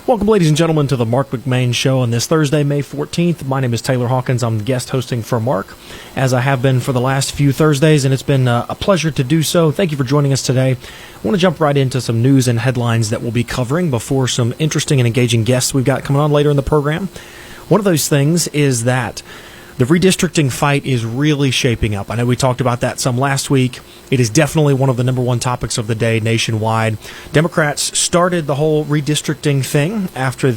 Welcome, ladies and gentlemen, to the Marc McMain Show on this Thursday, May 14th. My name is Taylor Hawkins. I'm the guest hosting for Marc, as I have been for the last few Thursdays, and it's been a pleasure to do so. Thank you for joining us today. I want to jump right into some news and headlines that we'll be covering before some interesting and engaging guests we've got coming on later in the program. One of those things is that the redistricting fight is really shaping up. I know we talked about that some last week. It is definitely one of the number one topics of the day nationwide. Democrats started the whole redistricting thing after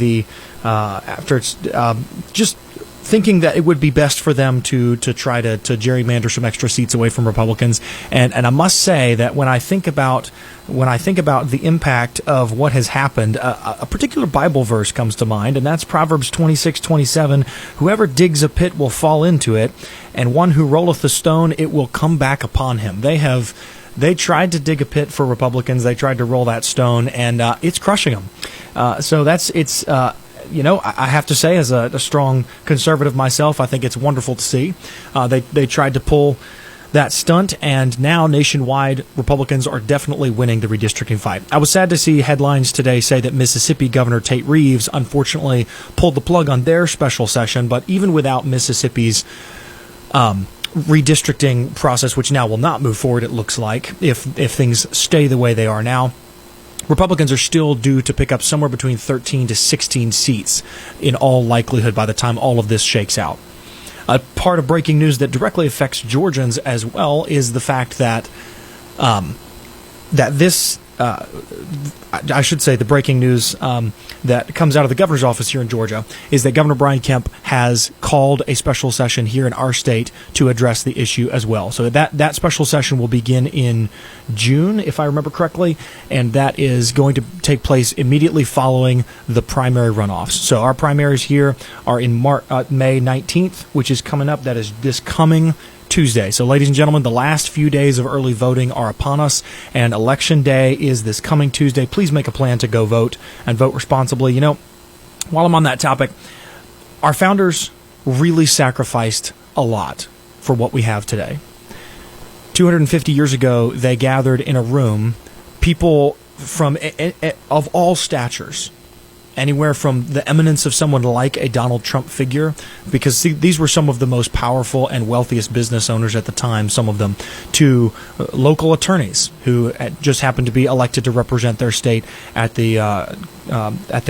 just thinking that it would be best for them to try to gerrymander some extra seats away from Republicans. And I must say that when I think about the impact of what has happened, a particular Bible verse comes to mind, and that's Proverbs 26:27. Whoever digs a pit will fall into it, and one who rolleth a stone, it will come back upon him. They tried to dig a pit for Republicans. They tried to roll that stone, and it's crushing them. I have to say, as a strong conservative myself, I think it's wonderful to see. They tried to pull that stunt, and now nationwide, Republicans are definitely winning the redistricting fight. I was sad to see headlines today say that Mississippi Governor Tate Reeves unfortunately pulled the plug on their special session, but even without Mississippi's redistricting process, which now will not move forward, it looks like, if things stay the way they are now, Republicans are still due to pick up somewhere between 13 to 16 seats in all likelihood by the time all of this shakes out. A part of breaking news that directly affects Georgians as well is the fact that the breaking news that comes out of the governor's office here in Georgia is that Governor Brian Kemp has called a special session here in our state to address the issue as well. So that special session will begin in June, if I remember correctly, and that is going to take place immediately following the primary runoffs. So our primaries here are in May 19th, which is coming up. That is this coming Tuesday. So, ladies and gentlemen, the last few days of early voting are upon us, and Election Day is this coming Tuesday. Please make a plan to go vote and vote responsibly. You know, while I'm on that topic, our founders really sacrificed a lot for what we have today. 250 years ago, they gathered in a room people of all statures, anywhere from the eminence of someone like a Donald Trump figure, because these were some of the most powerful and wealthiest business owners at the time, some of them, to local attorneys who just happened to be elected to represent their state at the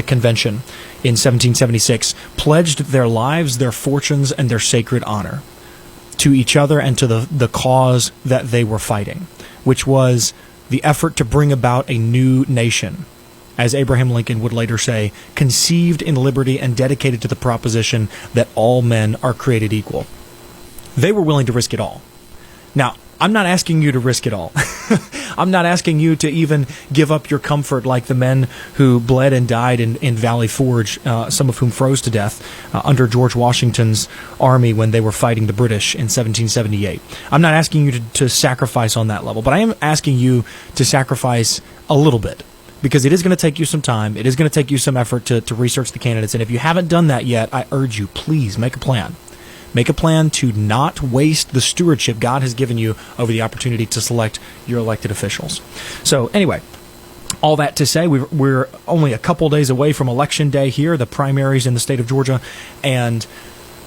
convention in 1776, pledged their lives, their fortunes, and their sacred honor to each other and to the cause that they were fighting, which was the effort to bring about a new nation, as Abraham Lincoln would later say, conceived in liberty and dedicated to the proposition that all men are created equal. They were willing to risk it all. Now, I'm not asking you to risk it all. I'm not asking you to even give up your comfort like the men who bled and died in Valley Forge, some of whom froze to death under George Washington's army when they were fighting the British in 1778. I'm not asking you to sacrifice on that level, but I am asking you to sacrifice a little bit, because it is going to take you some time. It is going to take you some effort to research the candidates. And if you haven't done that yet, I urge you, please make a plan. Make a plan to not waste the stewardship God has given you over the opportunity to select your elected officials. So anyway, all that to say, we're only a couple days away from Election Day here, the primaries in the state of Georgia, and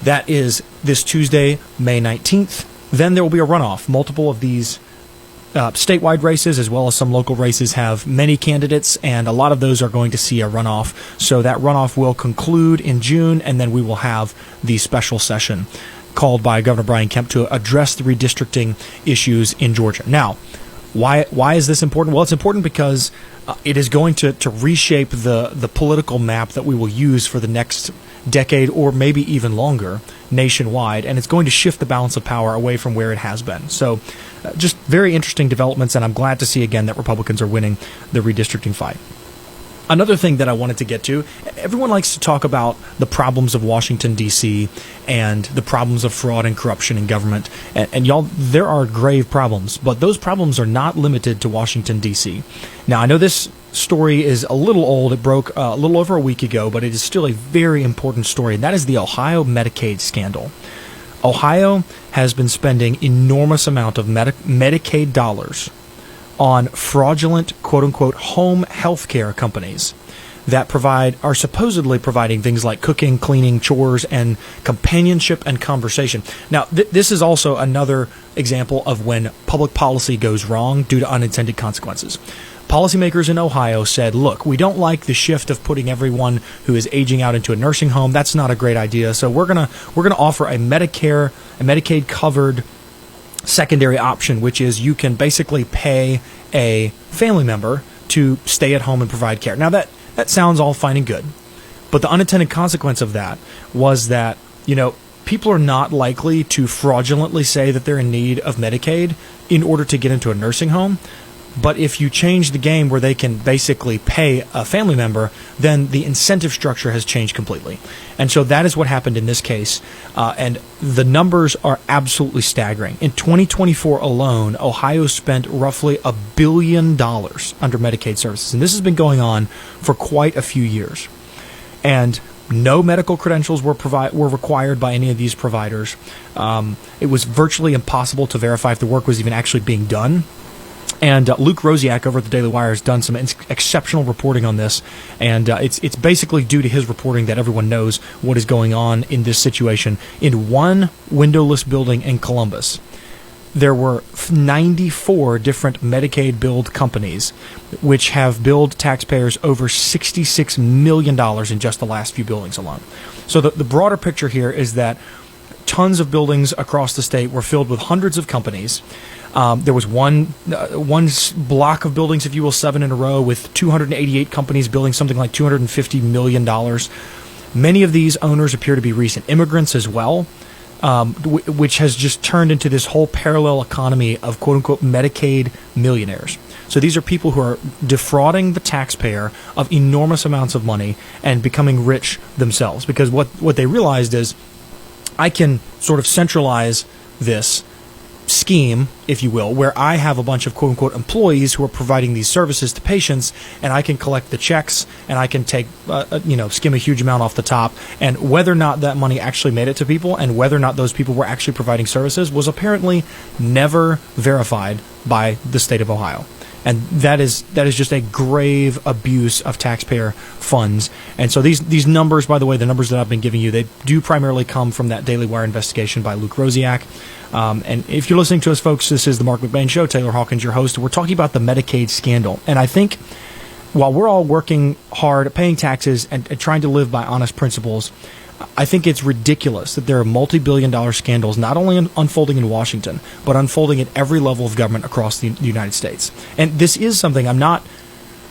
that is this Tuesday, May 19th. Then there will be a runoff. Multiple of these statewide races, as well as some local races, have many candidates, and a lot of those are going to see a runoff. So that runoff will conclude in June, and then we will have the special session called by Governor Brian Kemp to address the redistricting issues in Georgia. Now, why is this important? Well, it's important because it is going to reshape the political map that we will use for the next decade or maybe even longer nationwide, and it's going to shift the balance of power away from where it has been. So just very interesting developments, and I'm glad to see again that Republicans are winning the redistricting fight. Another thing that I wanted to get to, everyone likes to talk about the problems of Washington, D.C., and the problems of fraud and corruption in government. And y'all, there are grave problems, but those problems are not limited to Washington, D.C. Now, I know this story is a little old. It broke a little over a week ago, but it is still a very important story, and that is the Ohio Medicaid scandal. Ohio has been spending enormous amount of Medicaid dollars on fraudulent, quote-unquote, home health care companies that are supposedly providing things like cooking, cleaning, chores, and companionship and conversation. Now, this is also another example of when public policy goes wrong due to unintended consequences. Policymakers in Ohio said, look, we don't like the shift of putting everyone who is aging out into a nursing home. That's not a great idea. So we're gonna offer a Medicaid covered secondary option, which is you can basically pay a family member to stay at home and provide care. Now that sounds all fine and good, but the unintended consequence of that was that, people are not likely to fraudulently say that they're in need of Medicaid in order to get into a nursing home. But if you change the game where they can basically pay a family member, then the incentive structure has changed completely. And so that is what happened in this case. And the numbers are absolutely staggering. In 2024 alone, Ohio spent roughly $1 billion under Medicaid services. And this has been going on for quite a few years. And no medical credentials were required by any of these providers. It was virtually impossible to verify if the work was even actually being done. And Luke Rosiak over at the Daily Wire has done some exceptional reporting on this, and it's basically due to his reporting that everyone knows what is going on in this situation. In one windowless building in Columbus, there were 94 different Medicaid billed companies, which have billed taxpayers over $66 million in just the last few buildings alone. So the broader picture here is that tons of buildings across the state were filled with hundreds of companies. There was one block of buildings, if you will, 7 in a row, with 288 companies building something like $250 million. Many of these owners appear to be recent immigrants as well, which has just turned into this whole parallel economy of quote-unquote Medicaid millionaires. So these are people who are defrauding the taxpayer of enormous amounts of money and becoming rich themselves. Because what they realized is, I can sort of centralize this scheme, if you will, where I have a bunch of quote-unquote employees who are providing these services to patients, and I can collect the checks, and I can take, skim a huge amount off the top, and whether or not that money actually made it to people, and whether or not those people were actually providing services, was apparently never verified by the state of Ohio. And that is just a grave abuse of taxpayer funds. And so these numbers, by the way, the numbers that I've been giving you, they do primarily come from that Daily Wire investigation by Luke Rosiak. And if you're listening to us, folks, this is the Marc McMain Show. Taylor Hawkins, your host. We're talking about the Medicaid scandal. And I think while we're all working hard, paying taxes, and trying to live by honest principles, I think it's ridiculous that there are multi-billion-dollar scandals not only unfolding in Washington, but unfolding at every level of government across the United States. And this is something, I'm not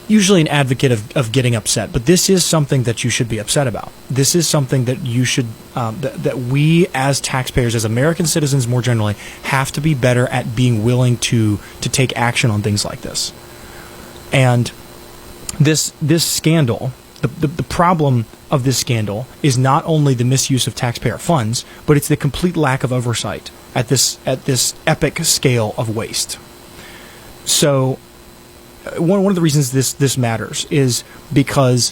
usually an advocate of getting upset, but this is something that you should be upset about. This is something that you should, that we as taxpayers, as American citizens more generally, have to be better at being willing to take action on things like this. And this scandal, the problem of this scandal is not only the misuse of taxpayer funds, but it's the complete lack of oversight at this epic scale of waste. So one of the reasons this matters is because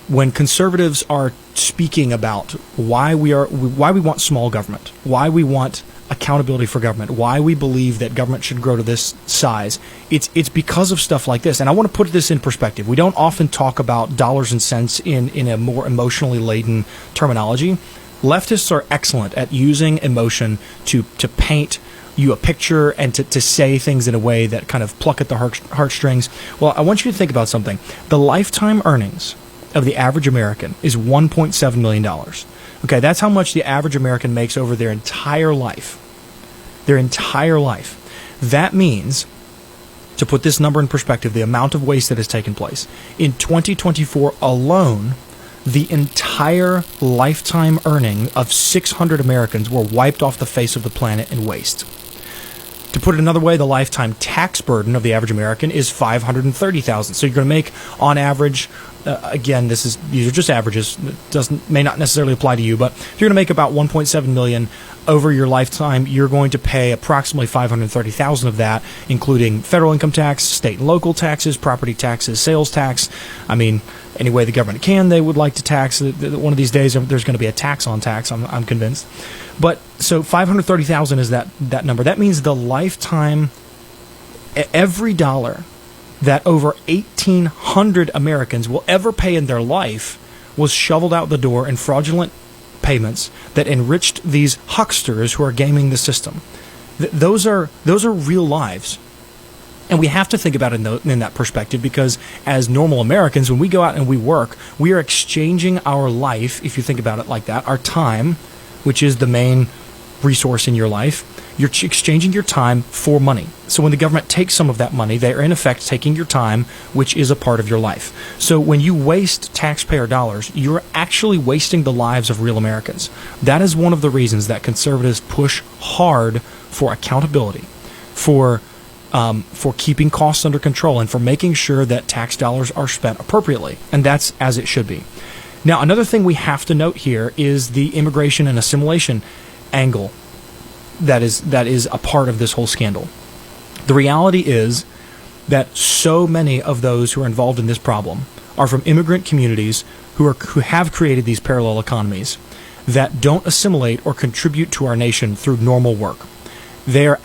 when conservatives are speaking about why we want small government, why we want accountability for government, why we believe that government should grow to this size, it's because of stuff like this. And I want to put this in perspective. We don't often talk about dollars and cents in a more emotionally laden terminology. Leftists are excellent at using emotion to paint you a picture and to say things in a way that kind of pluck at the heartstrings. Well, I want you to think about something. The lifetime earnings of the average American is $1.7 million. Okay, that's how much the average American makes over their entire life. Their entire life. That means, to put this number in perspective, the amount of waste that has taken place. In 2024 alone, the entire lifetime earning of 600 Americans were wiped off the face of the planet in waste. To put it another way, the lifetime tax burden of the average American is $530,000. So you're going to make, on average, again, these are just averages. It may not necessarily apply to you, but if you're going to make about $1.7 million over your lifetime, you're going to pay approximately $530,000 of that, including federal income tax, state and local taxes, property taxes, sales tax. I mean, any way the government can, they would like to tax. One of these days, there's going to be a tax on tax, I'm convinced. But so $530,000 is that number. That means the lifetime, every dollar that over 1,800 Americans will ever pay in their life was shoveled out the door in fraudulent payments that enriched these hucksters who are gaming the system. Those are real lives. And we have to think about it in that perspective, because as normal Americans, when we go out and we work, we are exchanging our life, if you think about it like that, our time, which is the main resource in your life. You're exchanging your time for money. So when the government takes some of that money, they are in effect taking your time, which is a part of your life. So when you waste taxpayer dollars, you're actually wasting the lives of real Americans. That is one of the reasons that conservatives push hard for accountability, for keeping costs under control, and for making sure that tax dollars are spent appropriately. And that's as it should be. Now, another thing we have to note here is the immigration and assimilation angle that is a part of this whole scandal. The reality is that so many of those who are involved in this problem are from immigrant communities who have created these parallel economies that don't assimilate or contribute to our nation through normal work. They are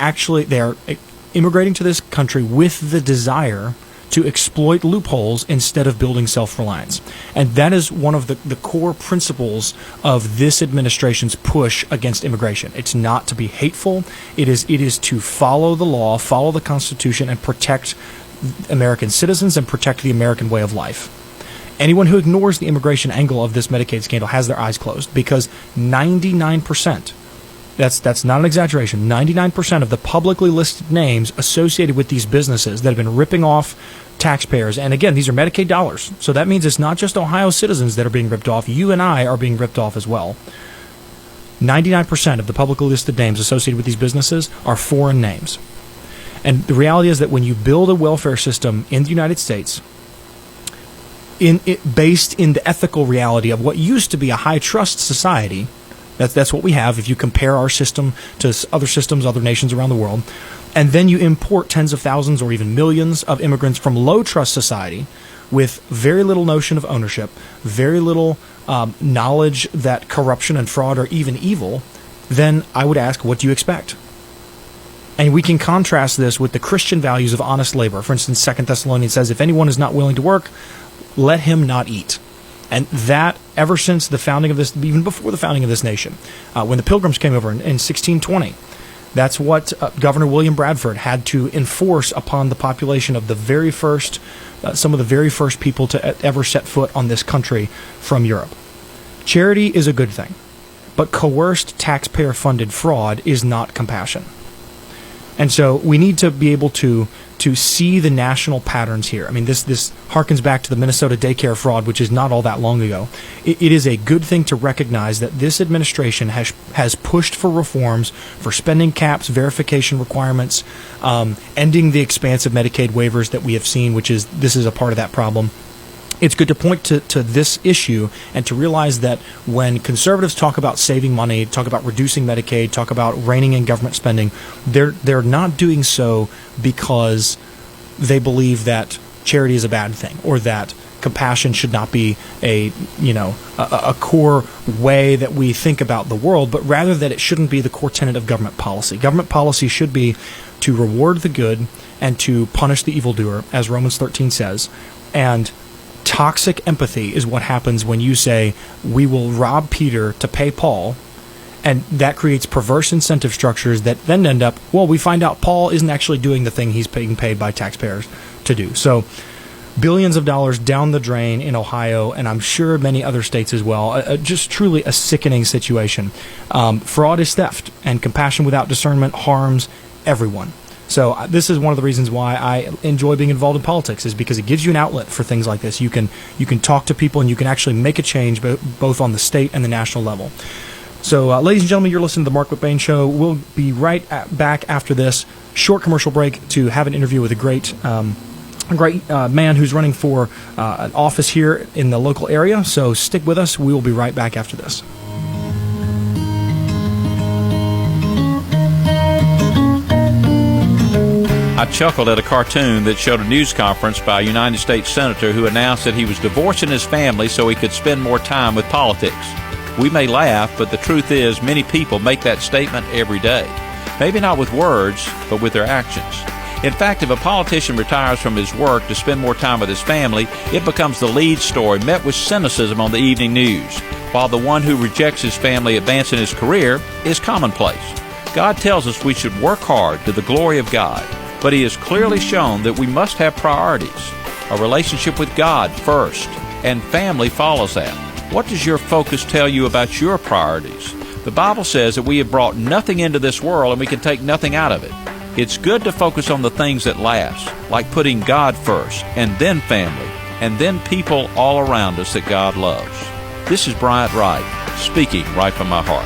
immigrating to this country with the desire to exploit loopholes instead of building self-reliance. And that is one of the core principles of this administration's push against immigration. It's not to be hateful. It is to follow the law, follow the Constitution, and protect American citizens and protect the American way of life. Anyone who ignores the immigration angle of this Medicaid scandal has their eyes closed, because 99%, that's not an exaggeration, 99% of the publicly listed names associated with these businesses that have been ripping off taxpayers, and again, these are Medicaid dollars, so that means it's not just Ohio citizens that are being ripped off. You and I are being ripped off as well. 99% of the publicly listed names associated with these businesses are foreign names. And the reality is that when you build a welfare system in the United States, based in the ethical reality of what used to be a high-trust society, that's what we have if you compare our system to other systems, other nations around the world, and then you import tens of thousands or even millions of immigrants from low-trust society with very little notion of ownership, very little knowledge that corruption and fraud are even evil, then I would ask, what do you expect? And we can contrast this with the Christian values of honest labor. For instance, 2 Thessalonians says, if anyone is not willing to work, let him not eat. And that, ever since the founding of this, even before the founding of this nation, when the Pilgrims came over in 1620, that's what Governor William Bradford had to enforce upon the population of the very first, some of the very first people to ever set foot on this country from Europe. Charity is a good thing, but coerced taxpayer-funded fraud is not compassion. And so we need to be able to see the national patterns here. I mean, this harkens back to the Minnesota daycare fraud, which is not all that long ago. It is a good thing to recognize that this administration has pushed for reforms for spending caps, verification requirements, ending the expansive Medicaid waivers that we have seen, this is a part of that problem. It's good to point to this issue and to realize that when conservatives talk about saving money, talk about reducing Medicaid, talk about reining in government spending, they're not doing so because they believe that charity is a bad thing or that compassion should not be a core way that we think about the world, but rather that it shouldn't be the core tenet of government policy. Government policy should be to reward the good and to punish the evildoer, as Romans 13 says. And toxic empathy is what happens when you say, we will rob Peter to pay Paul, and that creates perverse incentive structures that then end up, we find out Paul isn't actually doing the thing he's being paid by taxpayers to do. So billions of dollars down the drain in Ohio, and I'm sure many other states as well. Just truly a sickening situation. Fraud is theft, and compassion without discernment harms everyone. So this is one of the reasons why I enjoy being involved in politics, is because it gives you an outlet for things like this. You can talk to people and you can actually make a change both on the state and the national level. So ladies and gentlemen, you're listening to the Marc McMain Show. We'll be right back after this short commercial break to have an interview with a great man who's running for an office here in the local area. So stick with us. We will be right back after this. I chuckled at a cartoon that showed a news conference by a United States Senator who announced that he was divorcing his family so he could spend more time with politics. We may laugh, but the truth is many people make that statement every day. Maybe not with words, but with their actions. In fact, if a politician retires from his work to spend more time with his family, it becomes the lead story, met with cynicism on the evening news, while the one who rejects his family advancing his career is commonplace. God tells us we should work hard to the glory of God, but He has clearly shown that we must have priorities. A relationship with God first, and family follows that. What does your focus tell you about your priorities? The Bible says that we have brought nothing into this world and we can take nothing out of it. It's good to focus on the things that last, like putting God first, and then family, and then people all around us that God loves. This is Bryant Wright, speaking right from my heart.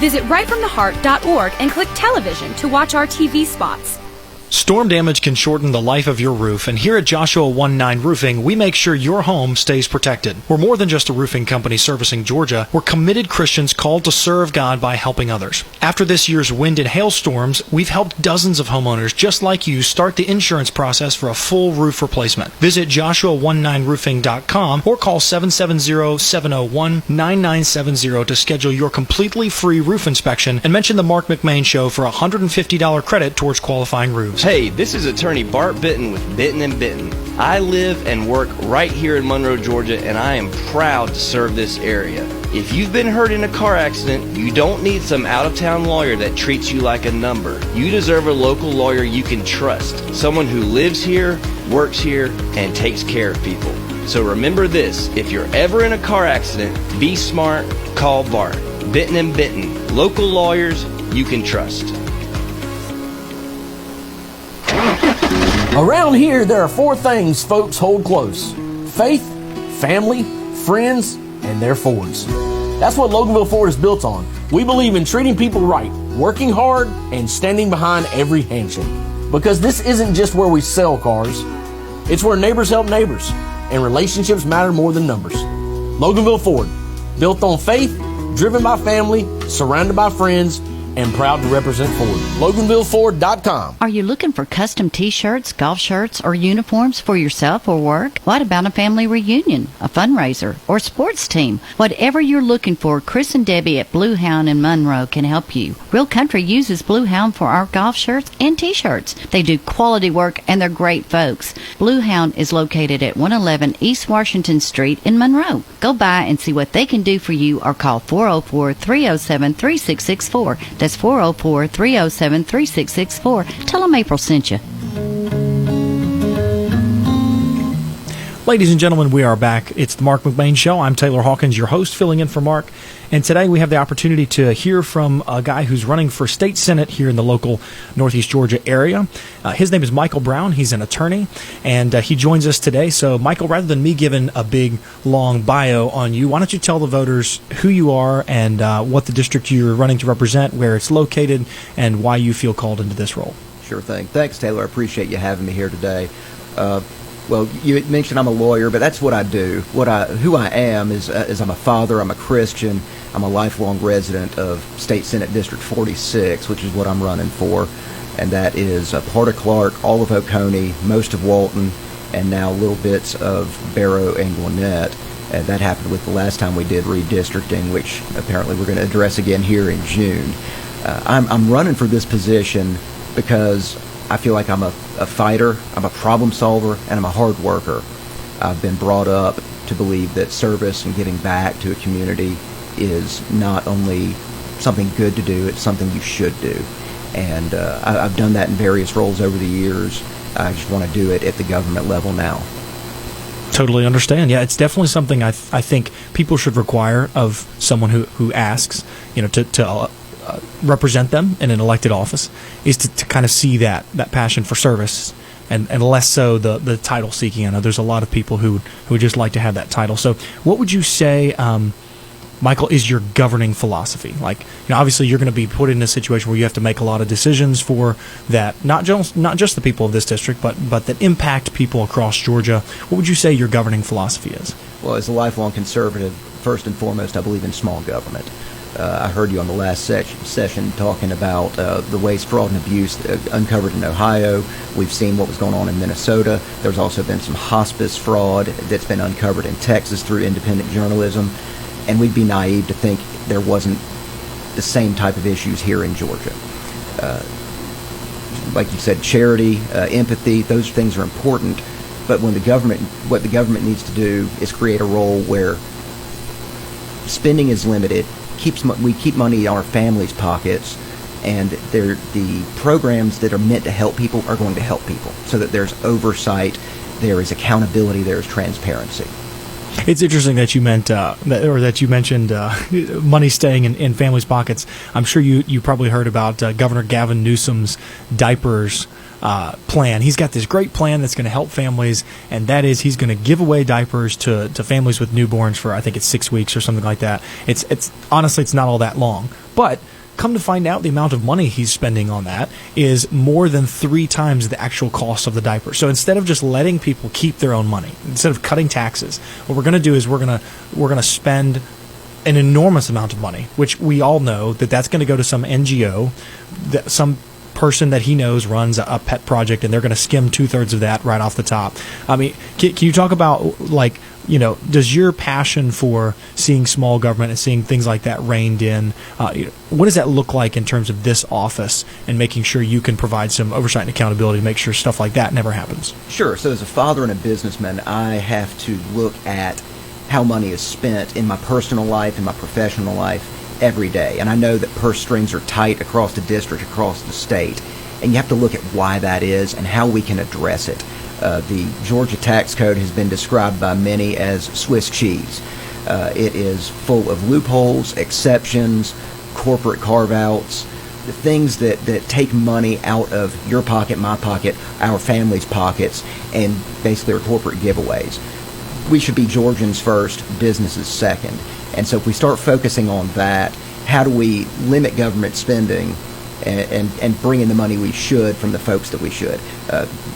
Visit rightfromtheheart.org and click television to watch our TV spots. Storm damage can shorten the life of your roof, and here at Joshua 1-9 Roofing, we make sure your home stays protected. We're more than just a roofing company servicing Georgia. We're committed Christians called to serve God by helping others. After this year's wind and hail storms, we've helped dozens of homeowners just like you start the insurance process for a full roof replacement. Visit Joshua19roofing.com or call 770-701-9970 to schedule your completely free roof inspection and mention the Marc McMain Show for a $150 credit towards qualifying roofs. Hey, this is attorney Bart Bitton with Bitton & Bitton. I live and work right here in Monroe, Georgia, and I am proud to serve this area. If you've been hurt in a car accident, you don't need some out-of-town lawyer that treats you like a number. You deserve a local lawyer you can trust, someone who lives here, works here, and takes care of people. So remember this, if you're ever in a car accident, be smart, call Bart. Bitton & Bitton, local lawyers you can trust. Around here, there are 4 things folks hold close: faith, family, friends, and their Fords. That's what Loganville Ford is built on. We believe in treating people right, working hard, and standing behind every handshake. Because this isn't just where we sell cars, it's where neighbors help neighbors, and relationships matter more than numbers. Loganville Ford, built on faith, driven by family, surrounded by friends, and proud to represent Ford. LoganvilleFord.com. Are you looking for custom t-shirts, golf shirts, or uniforms for yourself or work? What about a family reunion, a fundraiser, or sports team? Whatever you're looking for, Chris and Debbie at Blue Hound in Monroe can help you. Real Country uses Blue Hound for our golf shirts and t-shirts. They do quality work and they're great folks. Blue Hound is located at 111 East Washington Street in Monroe. Go by and see what they can do for you or call 404-307-3664. That's 404-307-3664. Tell them April sent you. Ladies and gentlemen, we are back. It's the Marc McMain Show. I'm Taylor Hawkins, your host, filling in for Mark. And today we have the opportunity to hear from a guy who's running for state senate here in the local Northeast Georgia area. His name is Michael Brown. He's an attorney, and he joins us today. So, Michael, rather than me giving a big, long bio on you, why don't you tell the voters who you are and what the district you're running to represent, where it's located, and why you feel called into this role? Sure thing. Thanks, Taylor. I appreciate you having me here today. Well, you mentioned I'm a lawyer, but that's what I do. Who I am is I'm a father. I'm a Christian. I'm a lifelong resident of State Senate District 46, which is what I'm running for, and that is part of Clark, all of Oconee, most of Walton, and now little bits of Barrow and Gwinnett. And that happened with the last time we did redistricting, which apparently we're going to address again here in June. I'm running for this position because I feel like I'm a fighter, I'm a problem solver, and I'm a hard worker. I've been brought up to believe that service and giving back to a community is not only something good to do, it's something you should do. And I've done that in various roles over the years. I just want to do it at the government level now. Totally understand. Yeah, it's definitely something I think people should require of someone who asks, to represent them in an elected office, is to kind of see that passion for service and less so the title seeking. I know there's a lot of people who would just like to have that title. So what would you say, Michael, is your governing philosophy? Like, obviously you're going to be put in a situation where you have to make a lot of decisions for that, not just the people of this district, but that impact people across Georgia. What would you say your governing philosophy is? Well, as a lifelong conservative, first and foremost, I believe in small government. I heard you on the last session talking about the waste, fraud, and abuse uncovered in Ohio. We've seen what was going on in Minnesota. There's also been some hospice fraud that's been uncovered in Texas through independent journalism. And we'd be naive to think there wasn't the same type of issues here in Georgia. like you said, charity, empathy. Those things are important. But what the government needs to do is create a role where spending is limited, we keep money in our families' pockets, and the programs that are meant to help people are going to help people, so that there's oversight, there is accountability, there is transparency. It's interesting that you mentioned money staying in families' pockets. I'm sure you probably heard about Governor Gavin Newsom's diapers plan. He's got this great plan that's going to help families, and that is he's going to give away diapers to families with newborns for, I think it's 6 weeks or something like that. It's honestly, it's not all that long, but come to find out, the amount of money he's spending on that is more than 3 times the actual cost of the diaper. So instead of just letting people keep their own money, instead of cutting taxes, what we're going to do is we're going to spend an enormous amount of money, which we all know that's going to go to some NGO, some person that he knows runs a pet project, and they're going to skim 2/3 of that right off the top. I mean, can you talk about, like, does your passion for seeing small government and seeing things like that reined in, what does that look like in terms of this office and making sure you can provide some oversight and accountability to make sure stuff like that never happens? Sure. So as a father and a businessman, I have to look at how money is spent in my personal life and my professional life every day. And I know that purse strings are tight across the district, across the state. And you have to look at why that is and how we can address it. The Georgia tax code has been described by many as Swiss cheese. It is full of loopholes, exceptions, corporate carve-outs, the things that take money out of your pocket, my pocket, our family's pockets, and basically are corporate giveaways. We should be Georgians first, businesses second. And so if we start focusing on that, how do we limit government spending and bring in the money we should from the folks that we should?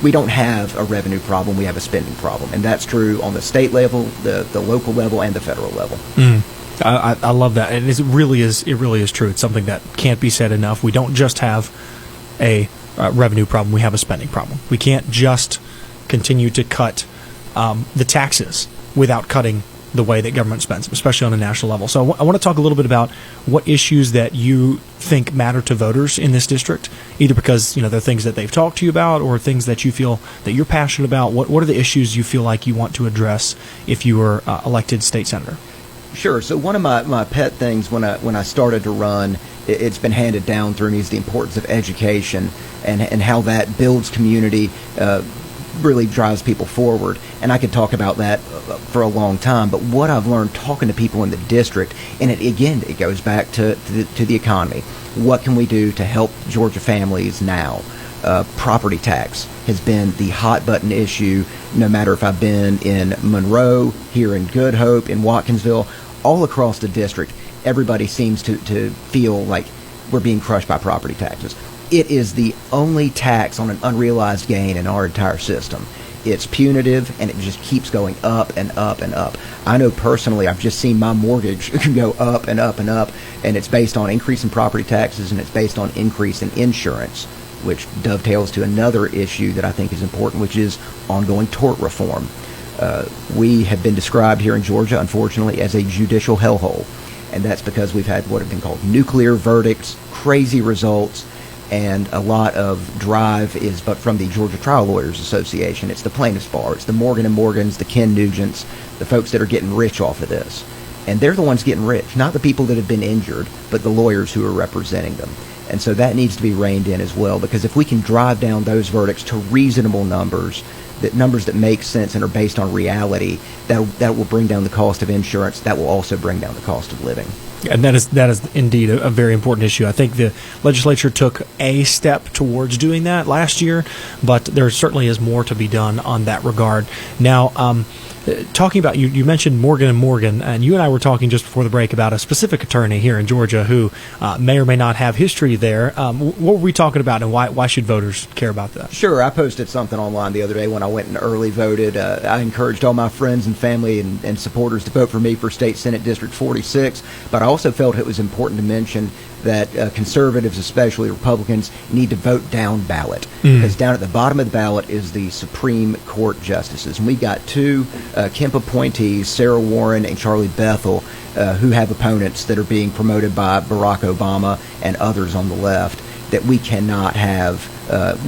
We don't have a revenue problem, we have a spending problem. And that's true on the state level, the local level, and the federal level. I love that. And it really is true. It's something that can't be said enough. We don't just have a revenue problem, we have a spending problem. We can't just continue to cut the taxes without cutting the way that government spends, especially on a national level. So I want to talk a little bit about what issues that you think matter to voters in this district, either because they're things that they've talked to you about or things that you feel that you're passionate about. What are the issues you feel like you want to address if you were elected state senator? Sure. So one of my pet things when I started to run, it's been handed down through me, is the importance of education and how that builds community, really drives people forward. And I could talk about that for a long time, but what I've learned talking to people in the district, and it goes back to the economy. What can we do to help Georgia families now? Property tax has been the hot button issue, no matter if I've been in Monroe, here in Good Hope, in Watkinsville, all across the district. Everybody seems to feel like we're being crushed by property taxes. It is the only tax on an unrealized gain in our entire system. It's punitive, and it just keeps going up and up and up. I know personally, I've just seen my mortgage go up and up and up, and it's based on increase in property taxes, and it's based on increase in insurance, which dovetails to another issue that I think is important, which is ongoing tort reform. We have been described here in Georgia, unfortunately, as a judicial hellhole, and that's because we've had what have been called nuclear verdicts, crazy results, and a lot of drive is but from the Georgia Trial Lawyers Association. It's the plaintiffs' bar. It's the Morgan & Morgans, the Ken Nugents, the folks that are getting rich off of this. And they're the ones getting rich, not the people that have been injured, but the lawyers who are representing them. And so that needs to be reined in as well, because if we can drive down those verdicts to reasonable numbers that make sense and are based on reality, that will bring down the cost of insurance. That will also bring down the cost of living. And that is indeed a very important issue. I think the legislature took a step towards doing that last year, but there certainly is more to be done on that regard. Now, talking about, you mentioned Morgan & Morgan, and you and I were talking just before the break about a specific attorney here in Georgia who may or may not have history there. What were we talking about, and why should voters care about that? Sure. I posted something online the other day when I went and early voted. I encouraged all my friends and family and supporters to vote for me for State Senate District 46, but I also felt it was important to mention that conservatives, especially Republicans, need to vote down ballot, because down at the bottom of the ballot is the Supreme Court justices. And we got two Kemp appointees, Sarah Warren and Charlie Bethel, who have opponents that are being promoted by Barack Obama and others on the left. that we cannot have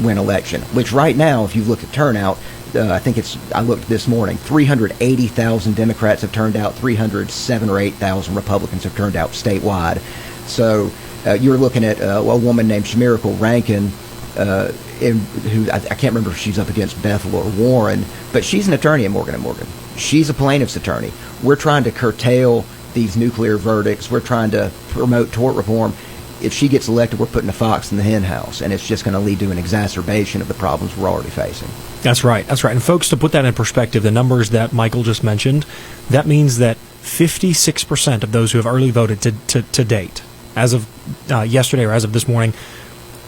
win election. Which right now, if you look at turnout, I looked this morning, 380,000 Democrats have turned out, 307 or 8,000 Republicans have turned out statewide. So you're looking at a woman named Shamirical Rankin, who I can't remember if she's up against Bethel or Warren, but she's an attorney at Morgan & Morgan. She's a plaintiff's attorney. We're trying to curtail these nuclear verdicts. We're trying to promote tort reform. If she gets elected, we're putting a fox in the hen house, and it's just going to lead to an exacerbation of the problems we're already facing. That's right. That's right. And folks, to put that in perspective, the numbers that Michael just mentioned, that means that 56% of those who have early voted to date, as of yesterday or as of this morning,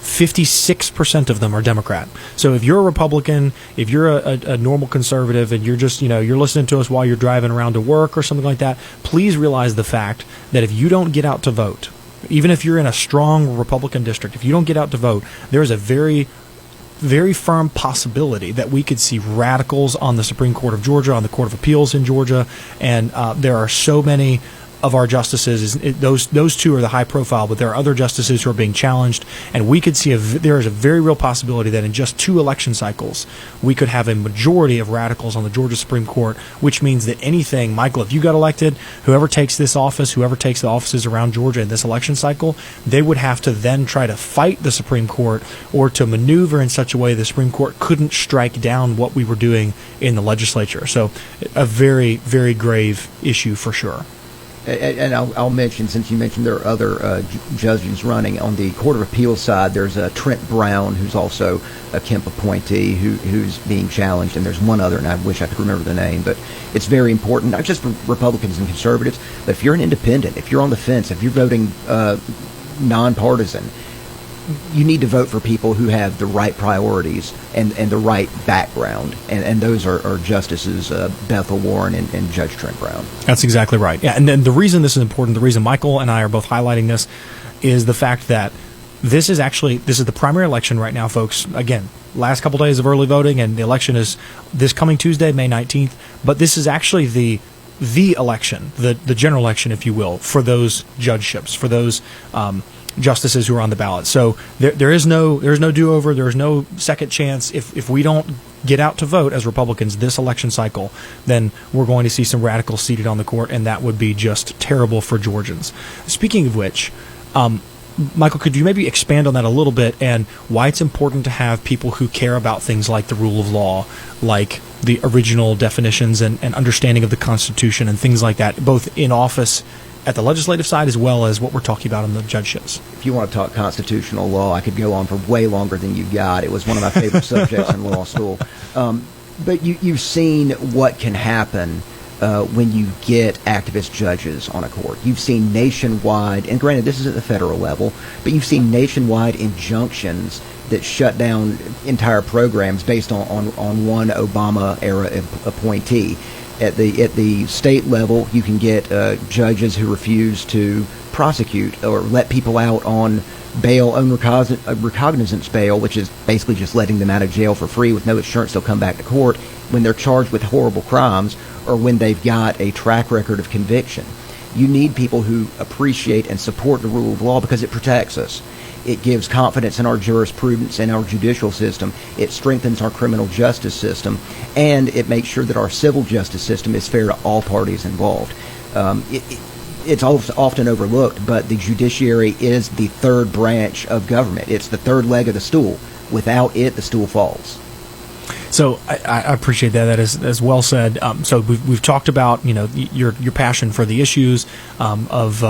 56% of them are Democrat. So if you're a Republican, if you're a normal conservative, and you're just, you're listening to us while you're driving around to work or something like that, please realize the fact that if you don't get out to vote, even if you're in a strong Republican district, if you don't get out to vote, there is a very, very firm possibility that we could see radicals on the Supreme Court of Georgia, on the Court of Appeals in Georgia, and there are so many of our justices. Those two are the high profile, but there are other justices who are being challenged, and we could see there is a very real possibility that in just 2 election cycles we could have a majority of radicals on the Georgia Supreme Court, which means that anything, Michael, if you got elected, whoever takes this office, whoever takes the offices around Georgia in this election cycle, they would have to then try to fight the Supreme Court or to maneuver in such a way the Supreme Court couldn't strike down what we were doing in the legislature. So a very, very grave issue for sure. And I'll mention, since you mentioned there are other judges running, on the Court of Appeals side, there's Trent Brown, who's also a Kemp appointee, who's being challenged, and there's one other, and I wish I could remember the name, but it's very important, not just for Republicans and conservatives, but if you're an independent, if you're on the fence, if you're voting nonpartisan, you need to vote for people who have the right priorities and the right background, and those are Justices Bethel Warren and Judge Trent Brown. That's exactly right. Yeah, and then the reason this is important, the reason Michael and I are both highlighting this, is the fact that this is the primary election right now, folks. Again, last couple days of early voting, and the election is this coming Tuesday, May 19th. But this is actually the election, the general election, if you will, for those judgeships, for those justices who are on the ballot. So there is no do-over. There is no second chance. If we don't get out to vote as Republicans this election cycle, then we're going to see some radicals seated on the court, and that would be just terrible for Georgians. Speaking of which, Michael, could you maybe expand on that a little bit, and why it's important to have people who care about things like the rule of law, like the original definitions and understanding of the Constitution and things like that, both in office at the legislative side as well as what we're talking about in the judgeships? If you want to talk constitutional law, I could go on for way longer than you've got. It was one of my favorite subjects in law school. But you've seen what can happen when you get activist judges on a court. You've seen nationwide, and granted this is at the federal level, but you've seen nationwide injunctions that shut down entire programs based on one Obama-era appointee. At the state level, you can get judges who refuse to prosecute or let people out on bail, on recognizance bail, which is basically just letting them out of jail for free with no assurance they'll come back to court when they're charged with horrible crimes or when they've got a track record of conviction. You need people who appreciate and support the rule of law because it protects us. It gives confidence in our jurisprudence and our judicial system. It strengthens our criminal justice system, and it makes sure that our civil justice system is fair to all parties involved. It's often overlooked, but the judiciary is the third branch of government. It's the third leg of the stool. Without it, the stool falls. So I appreciate that. That is well said. So we've talked about your passion for the issues of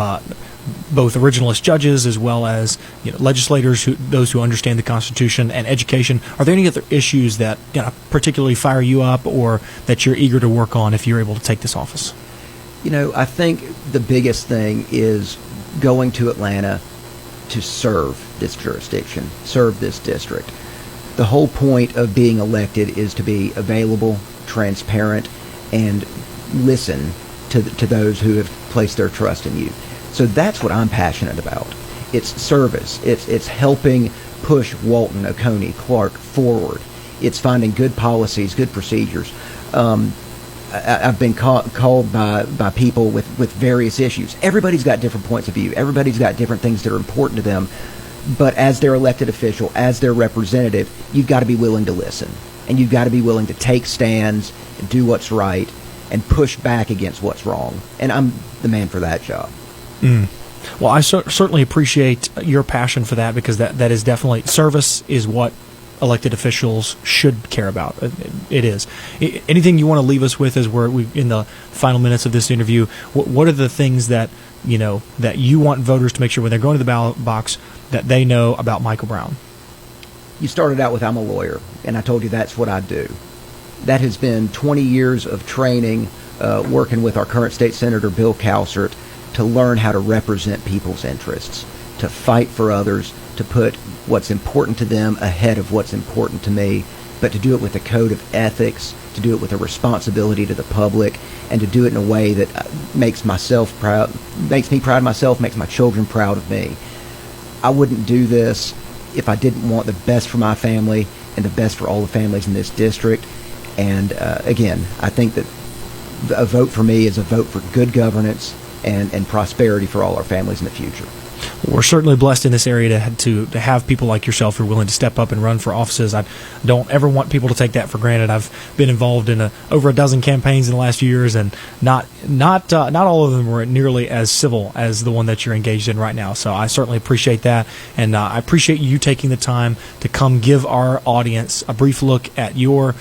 both originalist judges as well as legislators, those who understand the Constitution, and education. Are there any other issues that particularly fire you up or that you're eager to work on if you're able to take this office? I think the biggest thing is going to Atlanta to serve this jurisdiction, serve this district. The whole point of being elected is to be available, transparent, and listen to those who have placed their trust in you. So that's what I'm passionate about. It's service. It's helping push Walton, Oconee, Clark forward. It's finding good policies, good procedures. I've been called by people with various issues. Everybody's got different points of view. Everybody's got different things that are important to them. But as their elected official, as their representative, you've got to be willing to listen. And you've got to be willing to take stands and do what's right and push back against what's wrong. And I'm the man for that job. Well, I certainly appreciate your passion for that, because that is definitely, service is what elected officials should care about. It is. Anything you want to leave us with as we're in the final minutes of this interview? What are the things that that you want voters to make sure when they're going to the ballot box that they know about Michael Brown? You started out with, I'm a lawyer, and I told you that's what I do. That has been 20 years of training, working with our current state senator, Bill Calsert, to learn how to represent people's interests, to fight for others, to put what's important to them ahead of what's important to me, but to do it with a code of ethics, to do it with a responsibility to the public, and to do it in a way that makes myself proud, makes me proud of myself, makes my children proud of me. I wouldn't do this if I didn't want the best for my family and the best for all the families in this district. And again, I think that a vote for me is a vote for good governance and prosperity for all our families in the future. We're certainly blessed in this area to have people like yourself who are willing to step up and run for offices. I don't ever want people to take that for granted. I've been involved in over a dozen campaigns in the last few years, and not all of them were nearly as civil as the one that you're engaged in right now. So I certainly appreciate that, and I appreciate you taking the time to come give our audience a brief look at your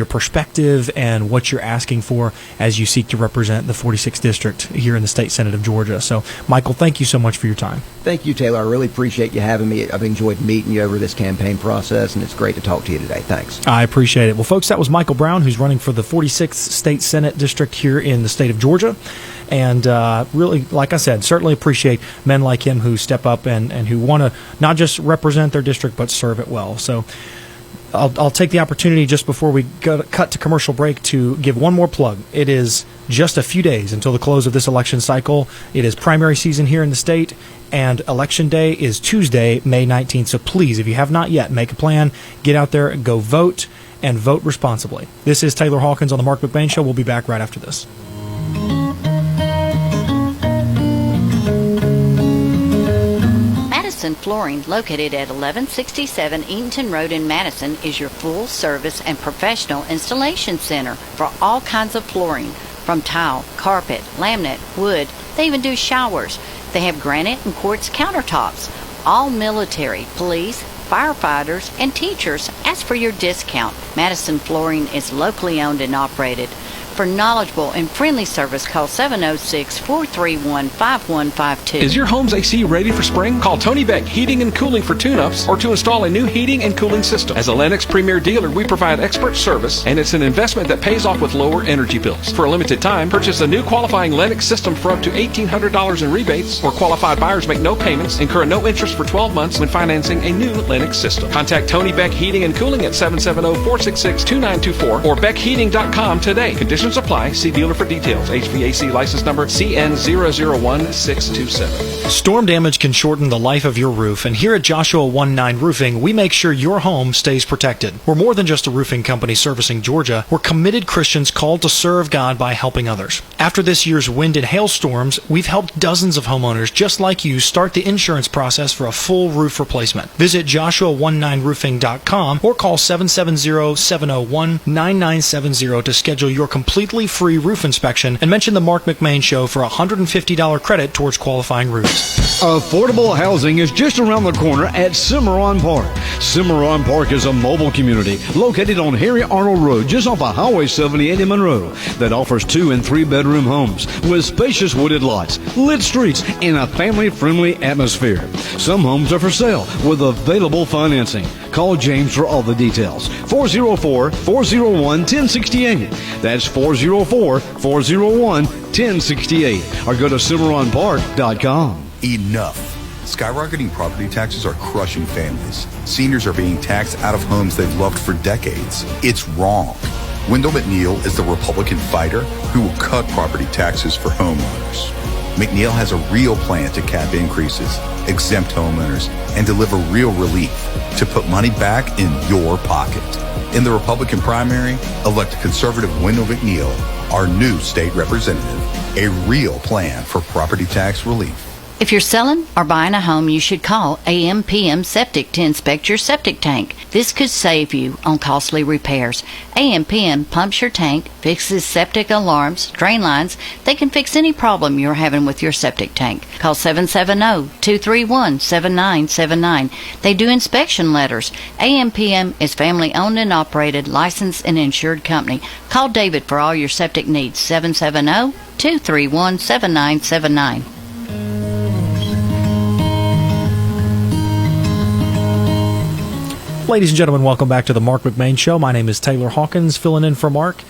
perspective and what you're asking for as you seek to represent the 46th district here in the state Senate of Georgia. So, Michael, thank you so much for your time. Thank you, Taylor. I really appreciate you having me. I've enjoyed meeting you over this campaign process, and it's great to talk to you today. Thanks. I appreciate it. Well, folks, that was Michael Brown, who's running for the 46th State Senate District here in the state of Georgia. And really, like I said, certainly appreciate men like him who step up and who want to not just represent their district, but serve it well. So I'll take the opportunity just before we cut to commercial break to give one more plug. It is just a few days until the close of this election cycle. It is primary season here in the state, and Election Day is Tuesday, May 19th. So please, if you have not yet, make a plan, get out there, go vote, and vote responsibly. This is Taylor Hawkins on the Marc McMain Show. We'll be back right after this. Madison Flooring, located at 1167 Eatonton Road in Madison, is your full-service and professional installation center for all kinds of flooring, from tile, carpet, laminate, wood. They even do showers. They have granite and quartz countertops. All military, police, firefighters, and teachers ask for your discount. Madison Flooring is locally owned and operated. For knowledgeable and friendly service, call 706-431-5152. Is your home's AC ready for spring? Call Tony Beck Heating and Cooling for tune-ups or to install a new heating and cooling system. As a Lennox Premier dealer, we provide expert service, and it's an investment that pays off with lower energy bills. For a limited time, purchase a new qualifying Lennox system for up to $1,800 in rebates, or qualified buyers make no payments, incur no interest for 12 months when financing a new Lennox system. Contact Tony Beck Heating and Cooling at 770-466-2924 or beckheating.com today. Conditions apply. See dealer for details. HVAC license number CN001627. Storm damage can shorten the life of your roof, and here at Joshua 19 Roofing, we make sure your home stays protected. We're more than just a roofing company servicing Georgia. We're committed Christians called to serve God by helping others. After this year's wind and hail storms, we've helped dozens of homeowners just like you start the insurance process for a full roof replacement. Visit Joshua19roofing.com or call 770-701-9970 to schedule your completely free roof inspection and mention the Marc McMain Show for a $150 credit towards qualifying roofs. Affordable housing is just around the corner at Cimarron Park. Cimarron Park is a mobile community located on Harry Arnold Road, just off of Highway 78 in Monroe, that offers 2- and 3-bedroom homes with spacious wooded lots, lit streets, and a family-friendly atmosphere. Some homes are for sale with available financing. Call James for all the details. 404-401-1068. That's 404-401-1068. Or go to CimarronPark.com. Enough. Skyrocketing property taxes are crushing families. Seniors are being taxed out of homes they've loved for decades. It's wrong. Wendell McNeil is the Republican fighter who will cut property taxes for homeowners. McNeil has a real plan to cap increases, exempt homeowners, and deliver real relief to put money back in your pocket. In the Republican primary, elect conservative Wendell McNeil, our new state representative, a real plan for property tax relief. If you're selling or buying a home, you should call AM/PM Septic to inspect your septic tank. This could save you on costly repairs. AM/PM pumps your tank, fixes septic alarms, drain lines. They can fix any problem you're having with your septic tank. Call 770-231-7979. They do inspection letters. AM/PM is family owned and operated, licensed and insured company. Call David for all your septic needs. 770-231-7979. Ladies and gentlemen, welcome back to the Marc McMain Show. My name is Taylor Hawkins, filling in for Marc.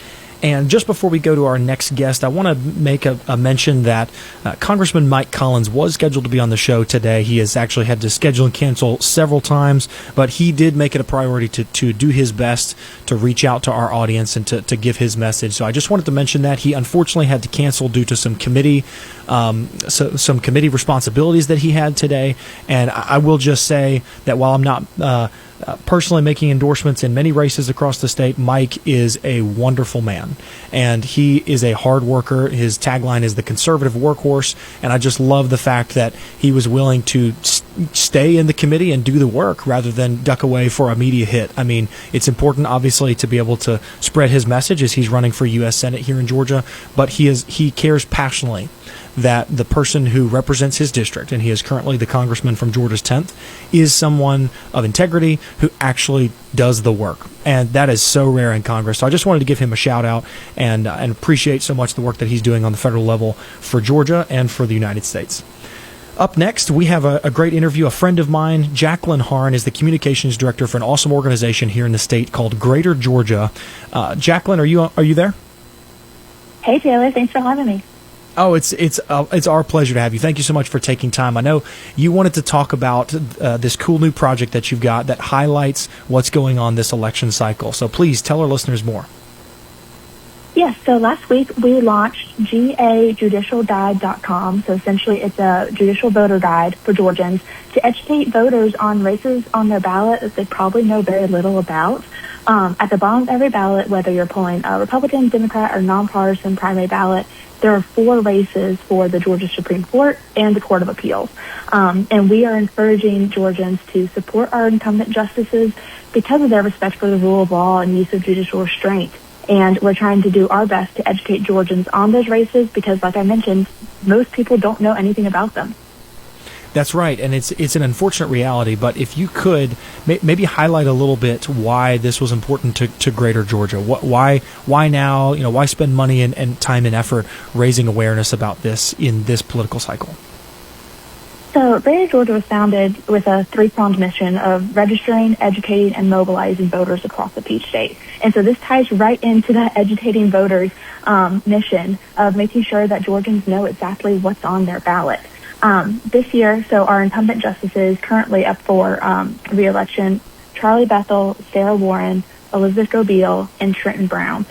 And just before we go to our next guest, I want to make a mention that Congressman Mike Collins was scheduled to be on the show today. He has actually had to schedule and cancel several times, but he did make it a priority to do his best to reach out to our audience and to give his message. So I just wanted to mention that he unfortunately had to cancel due to some committee responsibilities that he had today. And I will just say that while I'm not personally making endorsements in many races across the state, Mike is a wonderful man, and he is a hard worker. His tagline is the conservative workhorse, and I just love the fact that he was willing to stay in the committee and do the work rather than duck away for a media hit. I mean, it's important, obviously, to be able to spread his message as he's running for U.S. Senate here in Georgia, but he cares passionately that the person who represents his district, and he is currently the congressman from Georgia's 10th, is someone of integrity who actually does the work. And that is so rare in Congress. So I just wanted to give him a shout out and appreciate so much the work that he's doing on the federal level for Georgia and for the United States. Up next, we have a great interview. A friend of mine, Jacqueline Harn, is the communications director for an awesome organization here in the state called Greater Georgia. Jacqueline, are you there? Hey, Taylor. Thanks for having me. Oh, it's our pleasure to have you. Thank you so much for taking time. I know you wanted to talk about this cool new project that you've got that highlights what's going on this election cycle. So please tell our listeners more. Yes, so last week we launched gajudicialguide.com. So essentially it's a judicial voter guide for Georgians to educate voters on races on their ballot that they probably know very little about. At the bottom of every ballot, whether you're pulling a Republican, Democrat, or nonpartisan primary ballot, there are 4 races for the Georgia Supreme Court and the Court of Appeals. And we are encouraging Georgians to support our incumbent justices because of their respect for the rule of law and use of judicial restraint. And we're trying to do our best to educate Georgians on those races because, like I mentioned, most people don't know anything about them. That's right, and it's an unfortunate reality, but if you could maybe highlight a little bit why this was important to Greater Georgia. Why now? Why spend money and time and effort raising awareness about this in this political cycle? So Greater Georgia was founded with a 3-pronged mission of registering, educating, and mobilizing voters across the Peach State. And so this ties right into that educating voters mission of making sure that Georgians know exactly what's on their ballot. This year, so our incumbent justices currently up for re-election, Charlie Bethel, Sarah Warren, Elizabeth Gobeel, and Trenton Brown.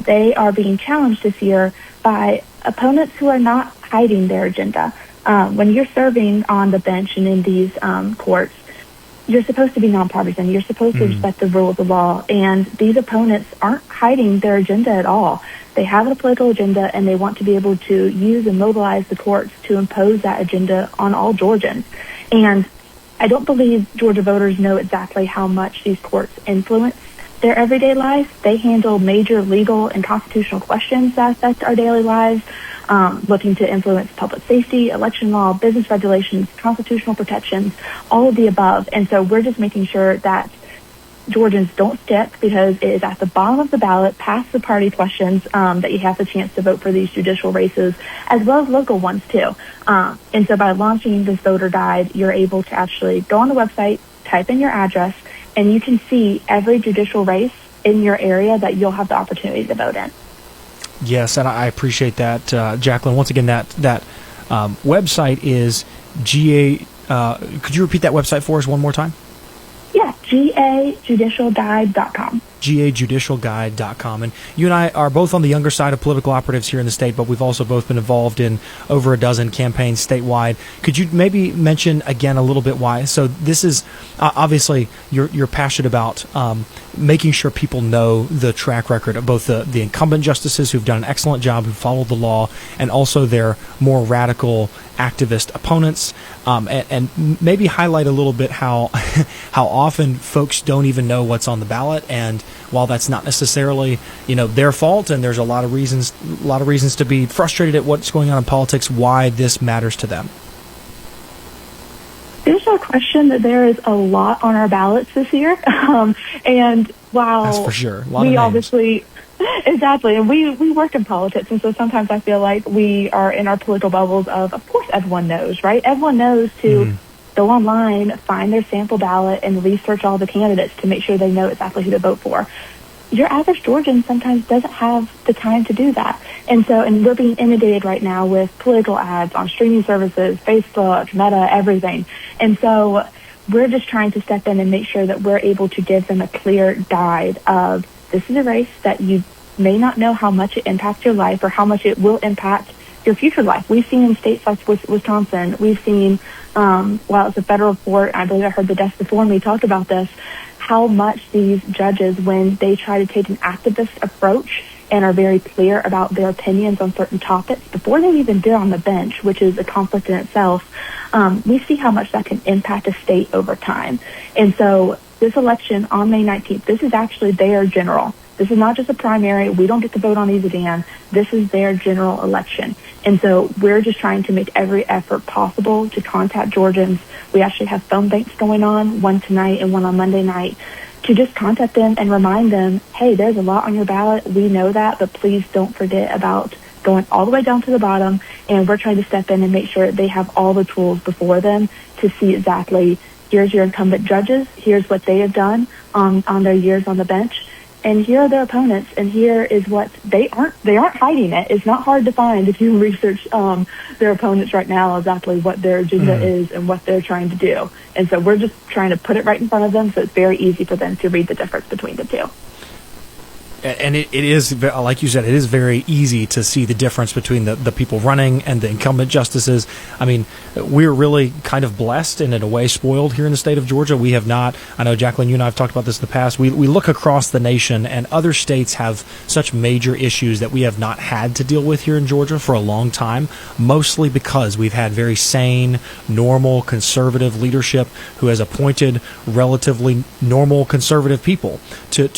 They are being challenged this year by opponents who are not hiding their agenda. When you're serving on the bench and in these courts, you're supposed to be nonpartisan. You're supposed to respect the rule of the law. And these opponents aren't hiding their agenda at all. They have a political agenda, and they want to be able to use and mobilize the courts to impose that agenda on all Georgians. And I don't believe Georgia voters know exactly how much these courts influence their everyday lives. They handle major legal and constitutional questions that affect our daily lives, looking to influence public safety, election law, business regulations, constitutional protections, all of the above. And so we're just making sure that Georgians don't skip because it is at the bottom of the ballot, past the party questions, that you have the chance to vote for these judicial races, as well as local ones too. And so by launching this voter guide, you're able to actually go on the website, type in your address, and you can see every judicial race in your area that you'll have the opportunity to vote in. Yes, and I appreciate that, Jacqueline. Once again, that website is GA. Could you repeat that website for us one more time? Yeah, gajudicialguide.com. gajudicialguide.com. And you and I are both on the younger side of political operatives here in the state, but we've also both been involved in over a dozen campaigns statewide. Could you maybe mention again a little bit why? So this is obviously you're passionate about making sure people know the track record of both the incumbent justices who've done an excellent job, who followed the law, and also their more radical activist opponents, and maybe highlight a little bit how often folks don't even know what's on the ballot, and while that's not necessarily their fault, and there's a lot of reasons to be frustrated at what's going on in politics, why this matters to them. There's no question that there is a lot on our ballots this year, and while that's for sure, a lot we of names. obviously. Exactly, and we work in politics, and so sometimes I feel like we are in our political bubbles of course everyone knows, right? Everyone knows to go online, find their sample ballot, and research all the candidates to make sure they know exactly who to vote for. Your average Georgian sometimes doesn't have the time to do that. And we're being inundated right now with political ads on streaming services, Facebook, Meta, everything. And so we're just trying to step in and make sure that we're able to give them a clear guide of this is a race that you may not know how much it impacts your life or how much it will impact your future life. We've seen in states like Wisconsin, we've seen, while it's a federal court, I believe I heard the desk before me talk about this, how much these judges, when they try to take an activist approach and are very clear about their opinions on certain topics before they even get on the bench, which is a conflict in itself, we see how much that can impact a state over time. And so this election on May 19th, this is actually their general. This is not just a primary. We don't get to vote on these again. This is their general election. And so we're just trying to make every effort possible to contact Georgians. We actually have phone banks going on, one tonight and one on Monday night, to just contact them and remind them, hey, there's a lot on your ballot. We know that, but please don't forget about going all the way down to the bottom. And we're trying to step in and make sure they have all the tools before them to see exactly, here's your incumbent judges, here's what they have done on their years on the bench, and here are their opponents, and here is what they aren't hiding it. It's not hard to find if you research their opponents right now, exactly what their agenda is and what they're trying to do. And so we're just trying to put it right in front of them so it's very easy for them to read the difference between the two. And it is, like you said, it is very easy to see the difference between the people running and the incumbent justices. I mean, we're really kind of blessed and in a way spoiled here in the state of Georgia. We have not, I know, Jacqueline, you and I have talked about this in the past, we look across the nation and other states have such major issues that we have not had to deal with here in Georgia for a long time, mostly because we've had very sane, normal, conservative leadership who has appointed relatively normal conservative people to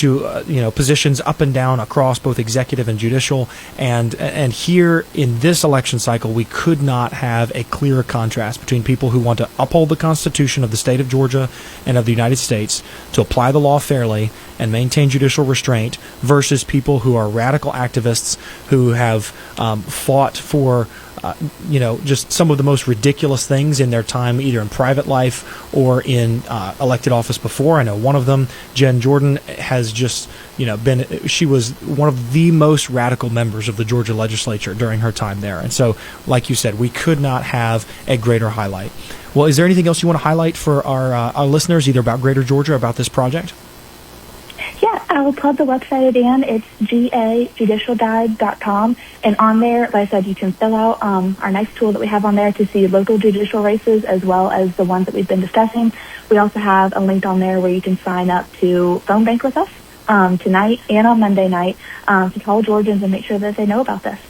positions up and down across both executive and judicial, and here in this election cycle we could not have a clearer contrast between people who want to uphold the Constitution of the state of Georgia and of the United States, to apply the law fairly and maintain judicial restraint, versus people who are radical activists who have fought for just some of the most ridiculous things in their time, either in private life or in elected office before. I know one of them, Jen Jordan, has just she was one of the most radical members of the Georgia legislature during her time there. And so, like you said, we could not have a greater highlight. Well, is there anything else you want to highlight for our listeners, either about Greater Georgia or about this project? Yeah, I will plug the website again. It's gajudicialguide.com. And on there, like I said, you can fill out our nice tool that we have on there to see local judicial races as well as the ones that we've been discussing. We also have a link on there where you can sign up to phone bank with us tonight and on Monday night to call Georgians and make sure that they know about this.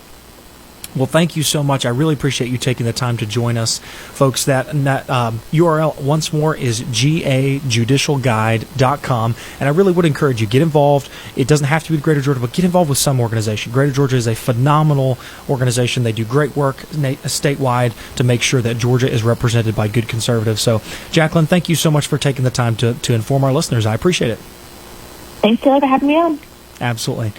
Well, thank you so much. I really appreciate you taking the time to join us, folks. That URL once more is gajudicialguide.com, and I really would encourage you, get involved. It doesn't have to be Greater Georgia, but get involved with some organization. Greater Georgia is a phenomenal organization. They do great work statewide to make sure that Georgia is represented by good conservatives. So, Jacqueline, thank you so much for taking the time to inform our listeners. I appreciate it. Thanks, Taylor, for having me on. Absolutely.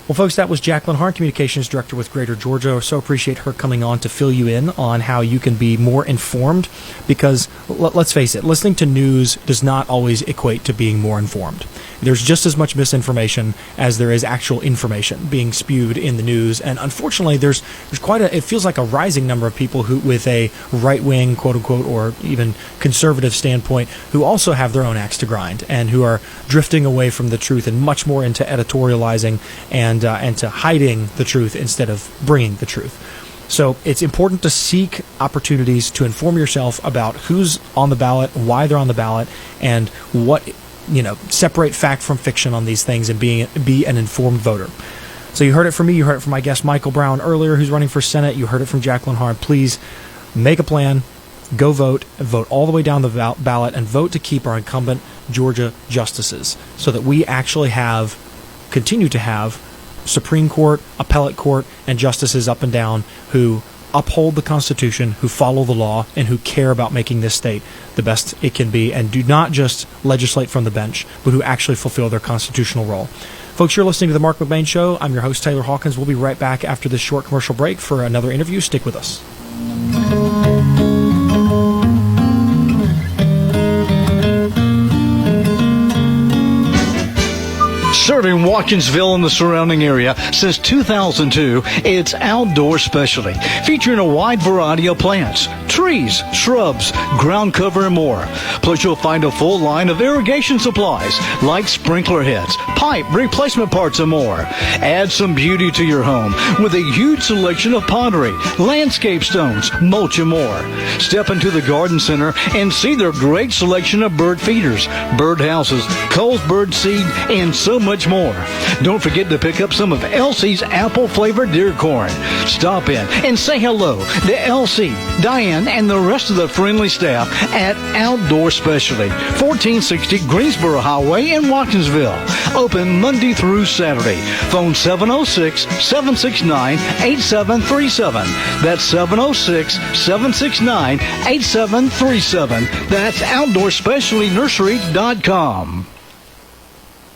Well, folks, that was Jacqueline Hart, Communications Director with Greater Georgia. I so appreciate her coming on to fill you in on how you can be more informed, because let's face it, listening to news does not always equate to being more informed. there's just as much misinformation as there is actual information being spewed in the news. And unfortunately, there's it feels like a rising number of people who, with a right-wing, quote-unquote, or even conservative standpoint, who also have their own axe to grind and who are drifting away from the truth and much more into editorializing and to hiding the truth instead of bringing the truth. So it's important to seek opportunities to inform yourself about who's on the ballot, why they're on the ballot, and what, separate fact from fiction on these things and be an informed voter. So you heard it from me. You heard it from my guest Michael Brown earlier, who's running for Senate. You heard it from Jacqueline Hard. Please make a plan. Go vote all the way down the ballot, and vote to keep our incumbent Georgia justices so that we actually continue to have Supreme Court, appellate court, and justices up and down who uphold the Constitution, who follow the law, and who care about making this state the best it can be, and do not just legislate from the bench, but who actually fulfill their constitutional role. Folks, you're listening to The Marc McMain Show. I'm your host, Taylor Hawkins. We'll be right back after this short commercial break for another interview. Stick with us. Serving Watkinsville and the surrounding area since 2002, it's Outdoor Specialty, featuring a wide variety of plants, trees, shrubs, ground cover, and more. Plus, you'll find a full line of irrigation supplies like sprinkler heads, pipe replacement parts, and more. Add some beauty to your home with a huge selection of pottery, landscape stones, mulch, and more. Step into the garden center and see their great selection of bird feeders, bird houses, Cole's bird seed, and so much more. Don't forget to pick up some of Elsie's apple-flavored deer corn. Stop in and say hello to Elsie, Diane, and the rest of the friendly staff at Outdoor Specialty, 1460 Greensboro Highway in Watkinsville. Open Monday through Saturday. Phone 706-769-8737. That's 706-769-8737. That's OutdoorSpecialtyNursery.com.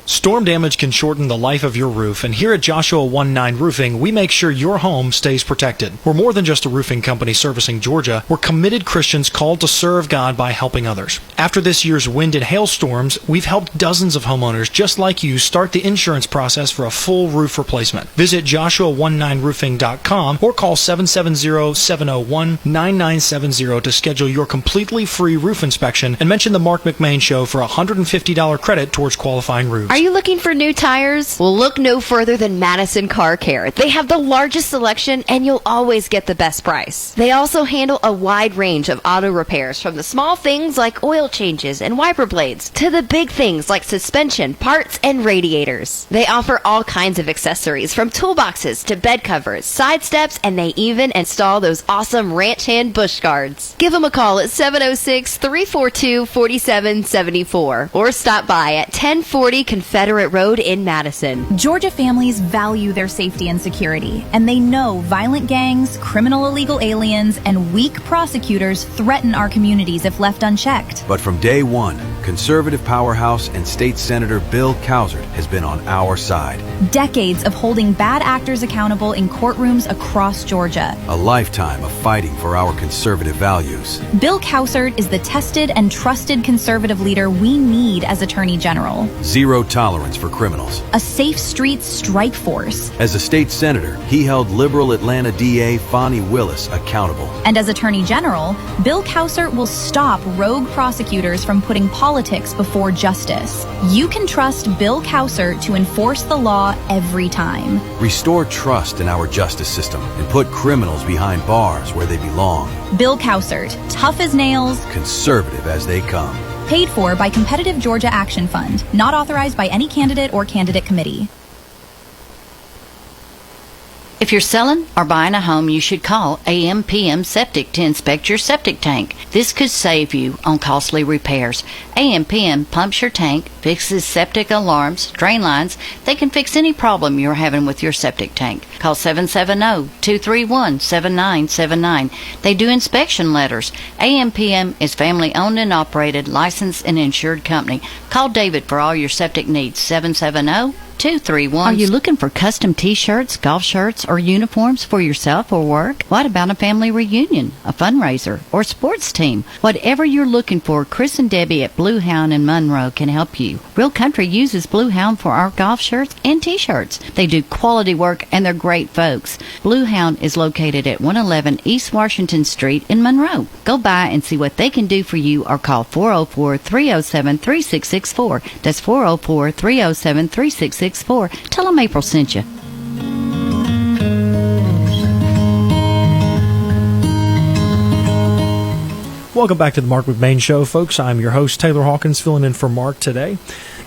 Storm damage can shorten the life of your roof, and here at Joshua 19 Roofing, we make sure your home stays protected. We're more than just a roofing company servicing Georgia. We're committed Christians called to serve God by helping others. After this year's wind and hailstorms, we've helped dozens of homeowners just like you start the insurance process for a full roof replacement. Visit Joshua19roofing.com or call 770-701-9970 to schedule your completely free roof inspection and mention the Marc McMain Show for a $150 credit towards qualifying roofs. Are you looking for new tires? Well, look no further than Madison Car Care. They have the largest selection, and you'll always get the best price. They also handle a wide range of auto repairs, from the small things like oil changes and wiper blades to the big things like suspension, parts, and radiators. They offer all kinds of accessories, from toolboxes to bed covers, side steps, and they even install those awesome ranch hand bush guards. Give them a call at 706-342-4774 or stop by at 1040 Confederate Road in Madison. Georgia families value their safety and security, and they know violent gangs, criminal illegal aliens, and weak prosecutors threaten our communities if left unchecked. But from day one, conservative powerhouse and state senator Bill Cowsert has been on our side. Decades of holding bad actors accountable in courtrooms across Georgia. A lifetime of fighting for our conservative values. Bill Cowsert is the tested and trusted conservative leader we need as Attorney General. Zero tolerance for criminals. A safe streets strike force. As a state senator, he held liberal Atlanta DA Fonnie Willis accountable. And as Attorney General, Bill Cowsert will stop rogue prosecutors from putting politics before justice. You can trust Bill Cowsert to enforce the law every time. Restore trust in our justice system and put criminals behind bars where they belong. Bill Cowsert, tough as nails, conservative as they come. Paid for by Competitive Georgia Action Fund. Not authorized by any candidate or candidate committee. If you're selling or buying a home, you should call AM/PM Septic to inspect your septic tank. This could save you on costly repairs. AM/PM pumps your tank, fixes septic alarms, drain lines. They can fix any problem you're having with your septic tank. Call 770-231-7979. They do inspection letters. AM/PM is family owned and operated, licensed and insured company. Call David for all your septic needs. 770-231-7979. 231. Are you looking for custom t-shirts, golf shirts, or uniforms for yourself or work? What about a family reunion, a fundraiser, or sports team? Whatever you're looking for, Chris and Debbie at Blue Hound in Monroe can help you. Real Country uses Blue Hound for our golf shirts and t-shirts. They do quality work and they're great folks. Blue Hound is located at 111 East Washington Street in Monroe. Go by and see what they can do for you or call 404-307-3664. That's 404-307-3664. Tell them April sent you. Welcome back to the Marc McMain Show, folks. I'm your host, Taylor Hawkins, filling in for Marc today.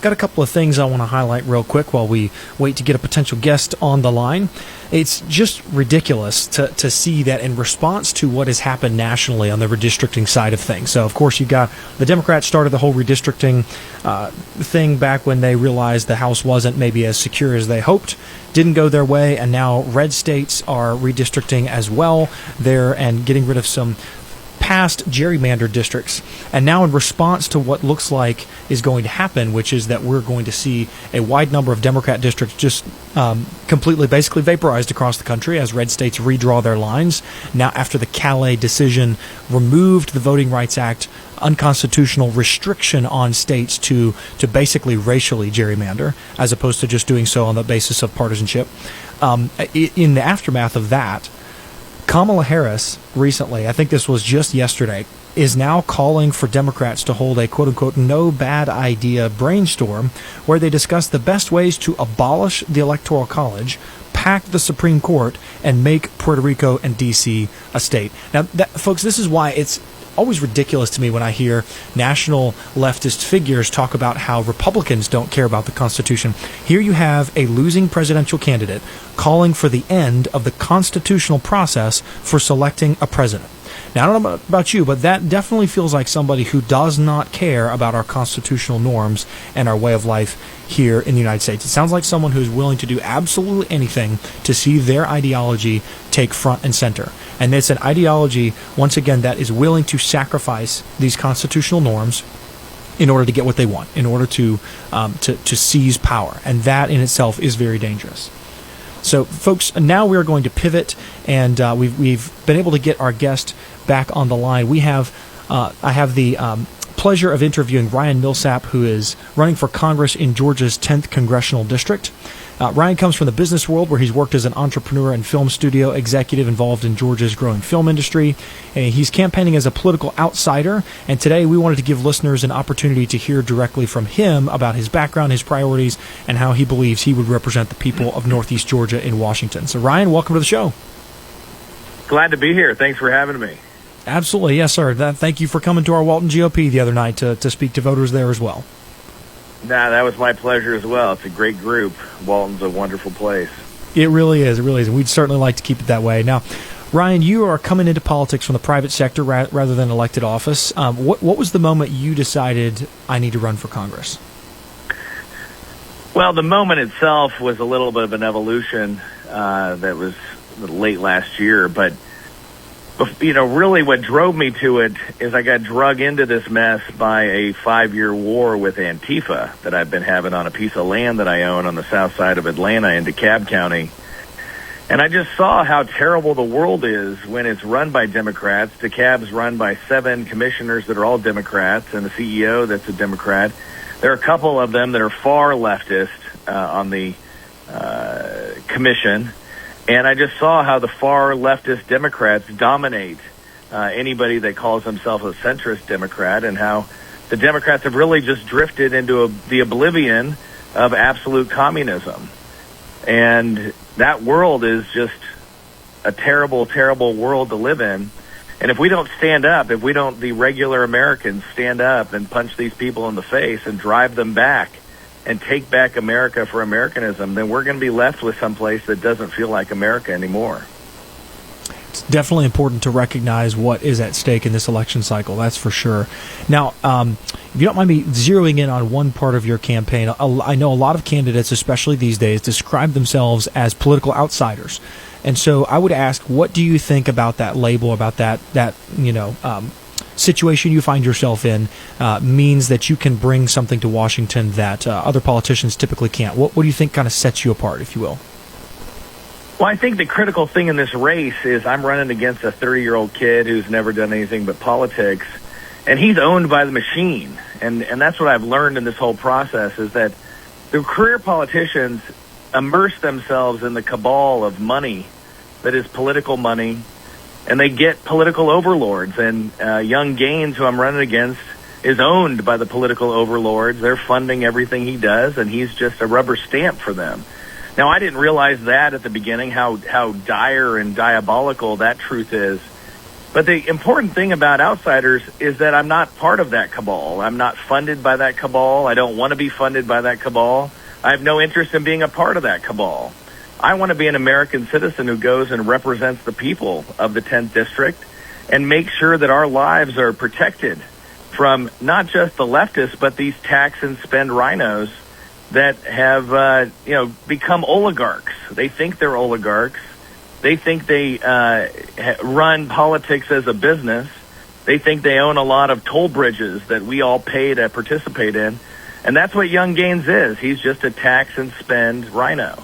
Got a couple of things I want to highlight real quick while we wait to get a potential guest on the line. It's just ridiculous to see that in response to what has happened nationally on the redistricting side of things. So, of course, you've got the Democrats started the whole redistricting thing back when they realized the House wasn't maybe as secure as they hoped. Didn't go their way, and now red states are redistricting as well there and getting rid of some past gerrymandered districts. And now in response to what looks like is going to happen, which is that we're going to see a wide number of Democrat districts just completely basically vaporized across the country as red states redraw their lines. Now, after the Calais decision removed the Voting Rights Act unconstitutional restriction on states to basically racially gerrymander, as opposed to just doing so on the basis of partisanship. In the aftermath of that, Kamala Harris recently, I think this was just yesterday, is now calling for Democrats to hold a quote-unquote no bad idea brainstorm where they discuss the best ways to abolish the Electoral College, pack the Supreme Court, and make Puerto Rico and D.C. a state. Now, folks, this is why it's always ridiculous to me when I hear national leftist figures talk about how Republicans don't care about the Constitution. Here you have a losing presidential candidate calling for the end of the constitutional process for selecting a president. Now, I don't know about you, but that definitely feels like somebody who does not care about our constitutional norms and our way of life here in the United States. It sounds like someone who's willing to do absolutely anything to see their ideology take front and center. And it's an ideology, once again, that is willing to sacrifice these constitutional norms in order to get what they want, in order to seize power. And that in itself is very dangerous. So, folks, now we're going to pivot, and we've been able to get our guest back on the line. I have the pleasure of interviewing Ryan Millsap, who is running for Congress in Georgia's 10th Congressional District. Ryan comes from the business world, where he's worked as an entrepreneur and film studio executive involved in Georgia's growing film industry. And he's campaigning as a political outsider, and today we wanted to give listeners an opportunity to hear directly from him about his background, his priorities, and how he believes he would represent the people of Northeast Georgia in Washington. So, Ryan, welcome to the show. Glad to be here. Thanks for having me. Absolutely. Yes, sir. Thank you for coming to our Walton GOP the other night to speak to voters there as well. Nah, that was my pleasure as well. It's a great group. Walton's a wonderful place. It really is. It really is. And we'd certainly like to keep it that way. Now, Ryan, you are coming into politics from the private sector rather than elected office. What was the moment you decided I need to run for Congress? Well, the moment itself was a little bit of an evolution that was late last year, but really what drove me to it is I got drug into this mess by a 5-year war with Antifa that I've been having on a piece of land that I own on the south side of Atlanta in DeKalb County. And I just saw how terrible the world is when it's run by Democrats. DeKalb's run by 7 commissioners that are all Democrats and a CEO that's a Democrat. There are a couple of them that are far leftist on the commission. And I just saw how the far leftist Democrats dominate anybody that calls himself a centrist Democrat, and how the Democrats have really just drifted into the oblivion of absolute communism. And that world is just a terrible, terrible world to live in. And if we don't stand up, if we don't, the regular Americans, stand up and punch these people in the face and drive them back, and take back America for Americanism, then we're going to be left with someplace that doesn't feel like America anymore. It's definitely important to recognize what is at stake in this election cycle, that's for sure. Now, if you don't mind me zeroing in on one part of your campaign, I know a lot of candidates, especially these days, describe themselves as political outsiders. And so I would ask, what do you think about that label, about that situation you find yourself in means that you can bring something to Washington that other politicians typically can't? What do you think kind of sets you apart, if you will? Well, I think the critical thing in this race is I'm running against a 30-year-old kid who's never done anything but politics, and he's owned by the machine. And that's what I've learned in this whole process, is that the career politicians immerse themselves in the cabal of money that is political money, and they get political overlords. And young Gaines, who I'm running against, is owned by the political overlords. They're funding everything he does, and he's just a rubber stamp for them. Now, I didn't realize that at the beginning, how dire and diabolical that truth is. But the important thing about outsiders is that I'm not part of that cabal. I'm not funded by that cabal. I don't want to be funded by that cabal. I have no interest in being a part of that cabal. I want to be an American citizen who goes and represents the people of the 10th District and make sure that our lives are protected from not just the leftists, but these tax and spend rhinos that have, become oligarchs. They think they're oligarchs. They think they run politics as a business. They think they own a lot of toll bridges that we all pay to participate in. And that's what Young Gaines is. He's just a tax and spend rhino.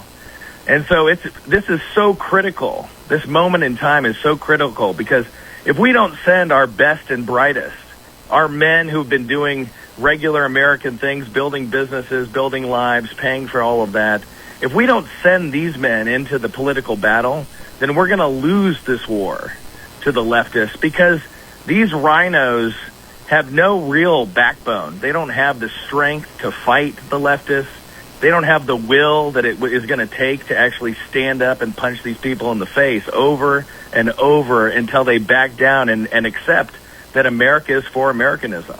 And so this is so critical. This moment in time is so critical, because if we don't send our best and brightest, our men who've been doing regular American things, building businesses, building lives, paying for all of that, if we don't send these men into the political battle, then we're going to lose this war to the leftists, because these rhinos have no real backbone. They don't have the strength to fight the leftists. They don't have the will that it is going to take to actually stand up and punch these people in the face over and over until they back down and accept that America is for Americanism.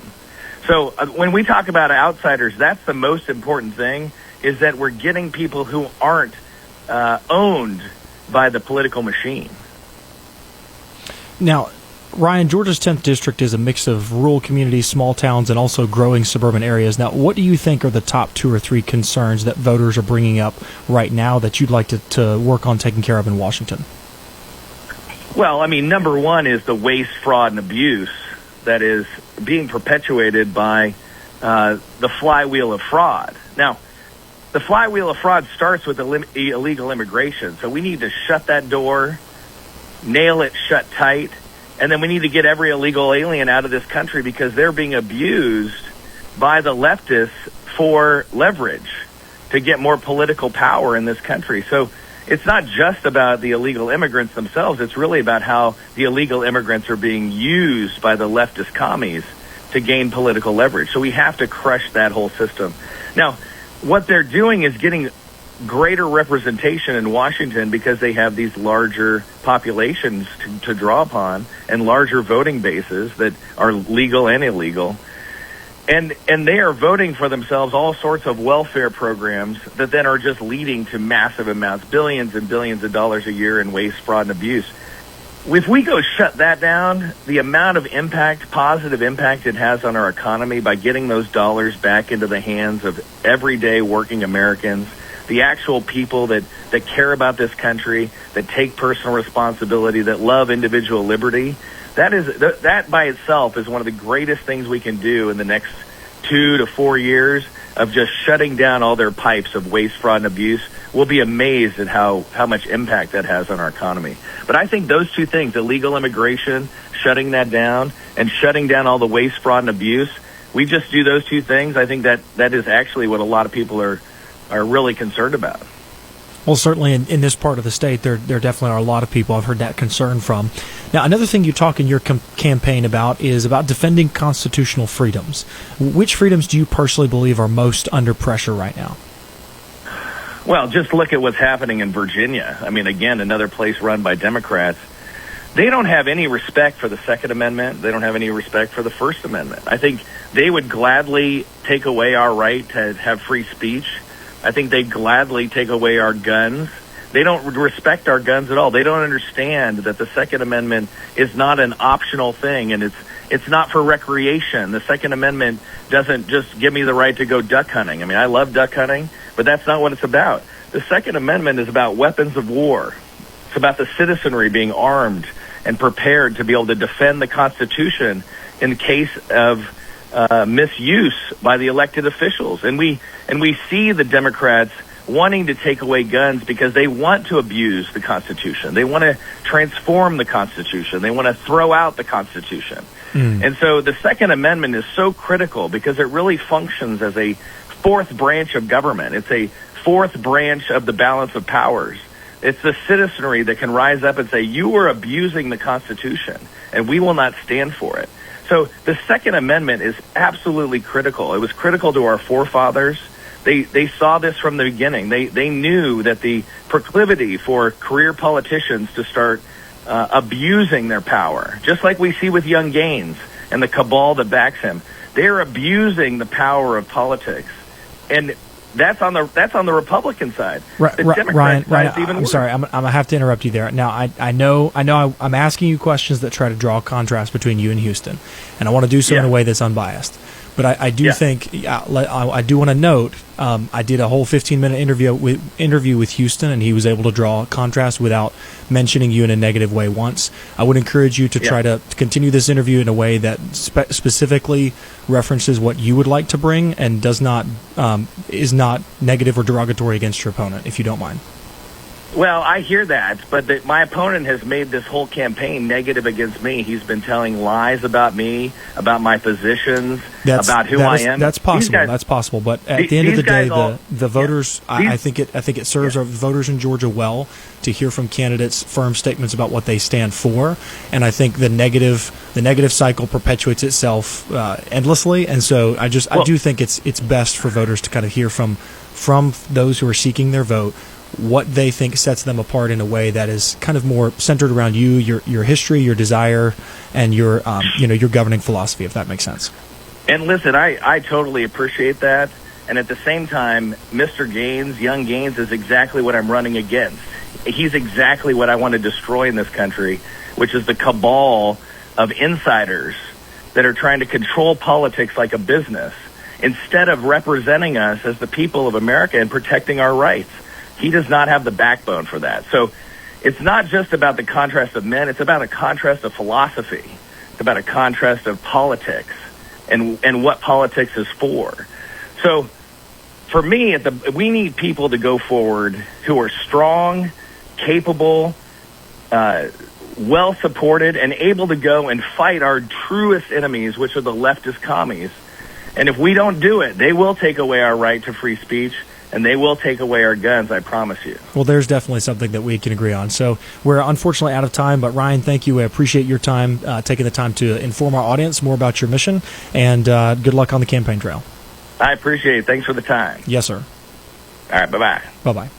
So when we talk about outsiders, that's the most important thing, is that we're getting people who aren't owned by the political machine. Now, Ryan, Georgia's 10th District is a mix of rural communities, small towns, and also growing suburban areas. Now, what do you think are the top 2 or 3 concerns that voters are bringing up right now that you'd like to work on taking care of in Washington? Well, I mean, number one is the waste, fraud, and abuse that is being perpetuated by the flywheel of fraud. Now, the flywheel of fraud starts with illegal immigration, so we need to shut that door, nail it shut tight, and then we need to get every illegal alien out of this country, because they're being abused by the leftists for leverage to get more political power in this country. So it's not just about the illegal immigrants themselves. It's really about how the illegal immigrants are being used by the leftist commies to gain political leverage. So we have to crush that whole system. Now, what they're doing is getting greater representation in Washington, because they have these larger populations to draw upon and larger voting bases that are legal and illegal. And they are voting for themselves all sorts of welfare programs that then are just leading to massive amounts, billions and billions of dollars a year in waste, fraud, and abuse. If we go shut that down, the amount of impact, positive impact it has on our economy by getting those dollars back into the hands of everyday working Americans, the actual people that care about this country, that take personal responsibility, that love individual liberty, that by itself is one of the greatest things we can do in the next 2 to 4 years of just shutting down all their pipes of waste, fraud, and abuse. We'll be amazed at how much impact that has on our economy. But I think those 2 things, illegal immigration, shutting that down, and shutting down all the waste, fraud, and abuse, we just do those 2 things. I think that is actually what a lot of people are really concerned about. Well, certainly in this part of the state, there definitely are a lot of people I've heard that concern from. Now, another thing you talk in your campaign about is about defending constitutional freedoms. Which freedoms do you personally believe are most under pressure right now? Well, just look at what's happening in Virginia. I mean, again, another place run by Democrats. They don't have any respect for the Second Amendment. They don't have any respect for the First Amendment. I think they would gladly take away our right to have free speech. I think they'd gladly take away our guns. They don't respect our guns at all. They don't understand that the Second Amendment is not an optional thing, and it's not for recreation. The Second Amendment doesn't just give me the right to go duck hunting. I mean, I love duck hunting, but that's not what it's about. The Second Amendment is about weapons of war. It's about the citizenry being armed and prepared to be able to defend the Constitution in case of misuse by the elected officials. And we see the Democrats wanting to take away guns because they want to abuse the Constitution. They want to transform the Constitution. They want to throw out the Constitution. And so the Second Amendment is so critical because it really functions as a fourth branch of government. It's a fourth branch of the balance of powers. It's the citizenry that can rise up and say, you are abusing the Constitution, and we will not stand for it. So the Second Amendment is absolutely critical. It was critical to our forefathers. They saw this from the beginning. They knew that the proclivity for career politicians to start abusing their power, just like we see with young Gaines and the cabal that backs him. They're abusing the power of politics, and that's on the Republican side. Ryan, I'm sorry, I'm gonna have to interrupt you there. Now, I know I'm asking you questions that try to draw a contrast between you and Houston, and I want to do so in a way that's unbiased. But I do think I do want to note I did a whole 15-minute interview with Houston, and he was able to draw a contrast without mentioning you in a negative way once. I would encourage you to try to continue this interview in a way that specifically references what you would like to bring and is not negative or derogatory against your opponent, if you don't mind. Well, I hear that, but my opponent has made this whole campaign negative against me. He's been telling lies about me, about my positions, about who I am. That's possible. That's possible. But at the end of the day, the voters, I think it serves our voters in Georgia well to hear from candidates firm statements about what they stand for. And I think the negative cycle perpetuates itself endlessly. And so I do think it's best for voters to kind of hear from those who are seeking their vote what they think sets them apart in a way that is kind of more centered around you, your history, your desire, and your your governing philosophy, if that makes sense. And listen, I totally appreciate that. And at the same time, Mr. Gaines, young Gaines, is exactly what I'm running against. He's exactly what I want to destroy in this country, which is the cabal of insiders that are trying to control politics like a business instead of representing us as the people of America and protecting our rights. He does not have the backbone for that. So it's not just about the contrast of men. It's about a contrast of philosophy. It's about a contrast of politics and what politics is for. So for me, we need people to go forward who are strong, capable, well-supported, and able to go and fight our truest enemies, which are the leftist commies. And if we don't do it, they will take away our right to free speech. And they will take away our guns, I promise you. Well, there's definitely something that we can agree on. So we're unfortunately out of time, but Ryan, thank you. I appreciate your time, taking the time to inform our audience more about your mission, and good luck on the campaign trail. I appreciate it. Thanks for the time. Yes, sir. All right, bye-bye. Bye-bye.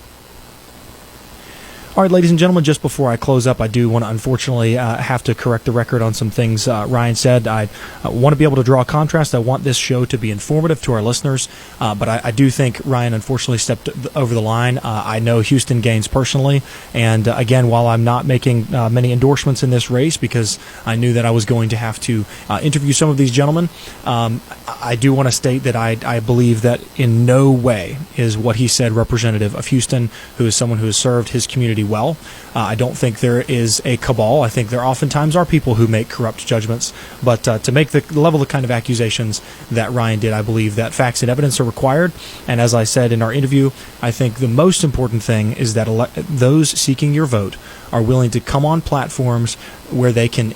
All right, ladies and gentlemen, just before I close up, I do want to unfortunately have to correct the record on some things Ryan said. I want to be able to draw a contrast. I want this show to be informative to our listeners, but I do think Ryan unfortunately stepped over the line. I know Houston Gaines personally, and again, while I'm not making many endorsements in this race because I knew that I was going to have to interview some of these gentlemen, I do want to state that I believe that in no way is what he said representative of Houston, who is someone who has served his community well. I don't think there is a cabal. I think there oftentimes are people who make corrupt judgments, but to make the level of kind of accusations that Ryan did, I believe that facts and evidence are required. And as I said in our interview, I think the most important thing is that those seeking your vote are willing to come on platforms where they can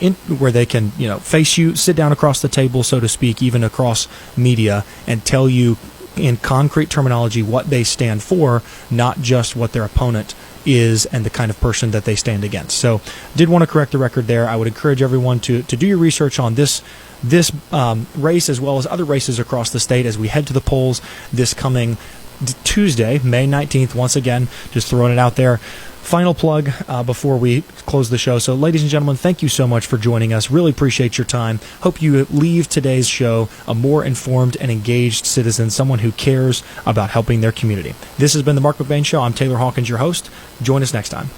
face you, sit down across the table, so to speak, even across media, and tell you in concrete terminology what they stand for, not just what their opponent is and the kind of person that they stand against. So did want to correct the record there. I would encourage everyone to do your research on this race as well as other races across the state as we head to the polls this coming Tuesday, May 19th. Once again, just throwing it out there. Final plug before we close the show. So, ladies and gentlemen, thank you so much for joining us. Really appreciate your time. Hope you leave today's show a more informed and engaged citizen, someone who cares about helping their community. This has been the Marc McMain Show. I'm Taylor Hawkins, your host. Join us next time.